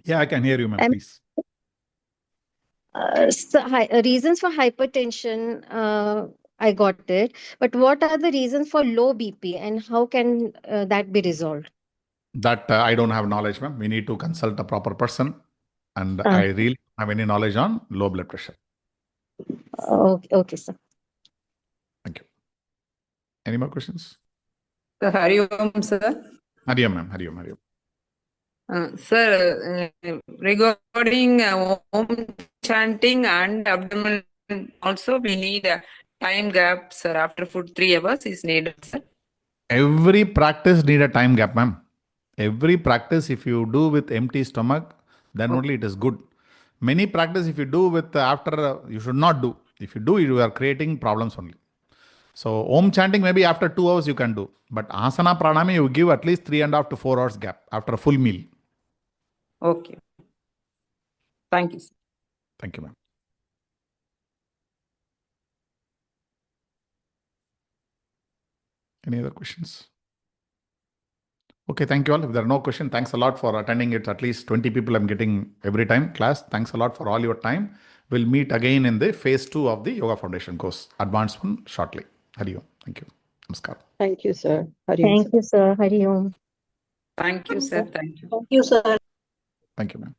Yeah, I can hear you, ma'am, please. Reasons for hypertension, I got it. But what are the reasons for low BP and how can that be resolved? That I don't have knowledge, ma'am. We need to consult a proper person. And I really don't have any knowledge on low blood pressure. Okay, sir. Thank you. Any more questions? Sir, Hari Om, sir. Hari Om, ma'am. Hari Om, Hari Om. Sir, regarding Om chanting and abdominal, also we need a time gap, sir. After food, 3 hours is needed, sir. Every practice need a time gap, ma'am. Every practice, if you do with empty stomach, then only it is good. Many practice, if you do with you should not do. If you do, you are creating problems only. So Om chanting maybe after 2 hours you can do. But asana pranayama, you give at least 3.5 to 4 hours gap after a full meal. Okay. Thank you, sir. Thank you, ma'am. Any other questions? Okay, thank you all. If there are no questions, thanks a lot for attending it. At least 20 people I'm getting every time class. Thanks a lot for all your time. We'll meet again in the phase 2 of the Yoga Foundation course, advanced one, shortly. Hari Om. Thank you. Namaskar. Thank you, sir. Hari Om, Thank you, sir. Hari Om. Thank you, sir. Thank you. Thank you, sir. Thank you, ma'am.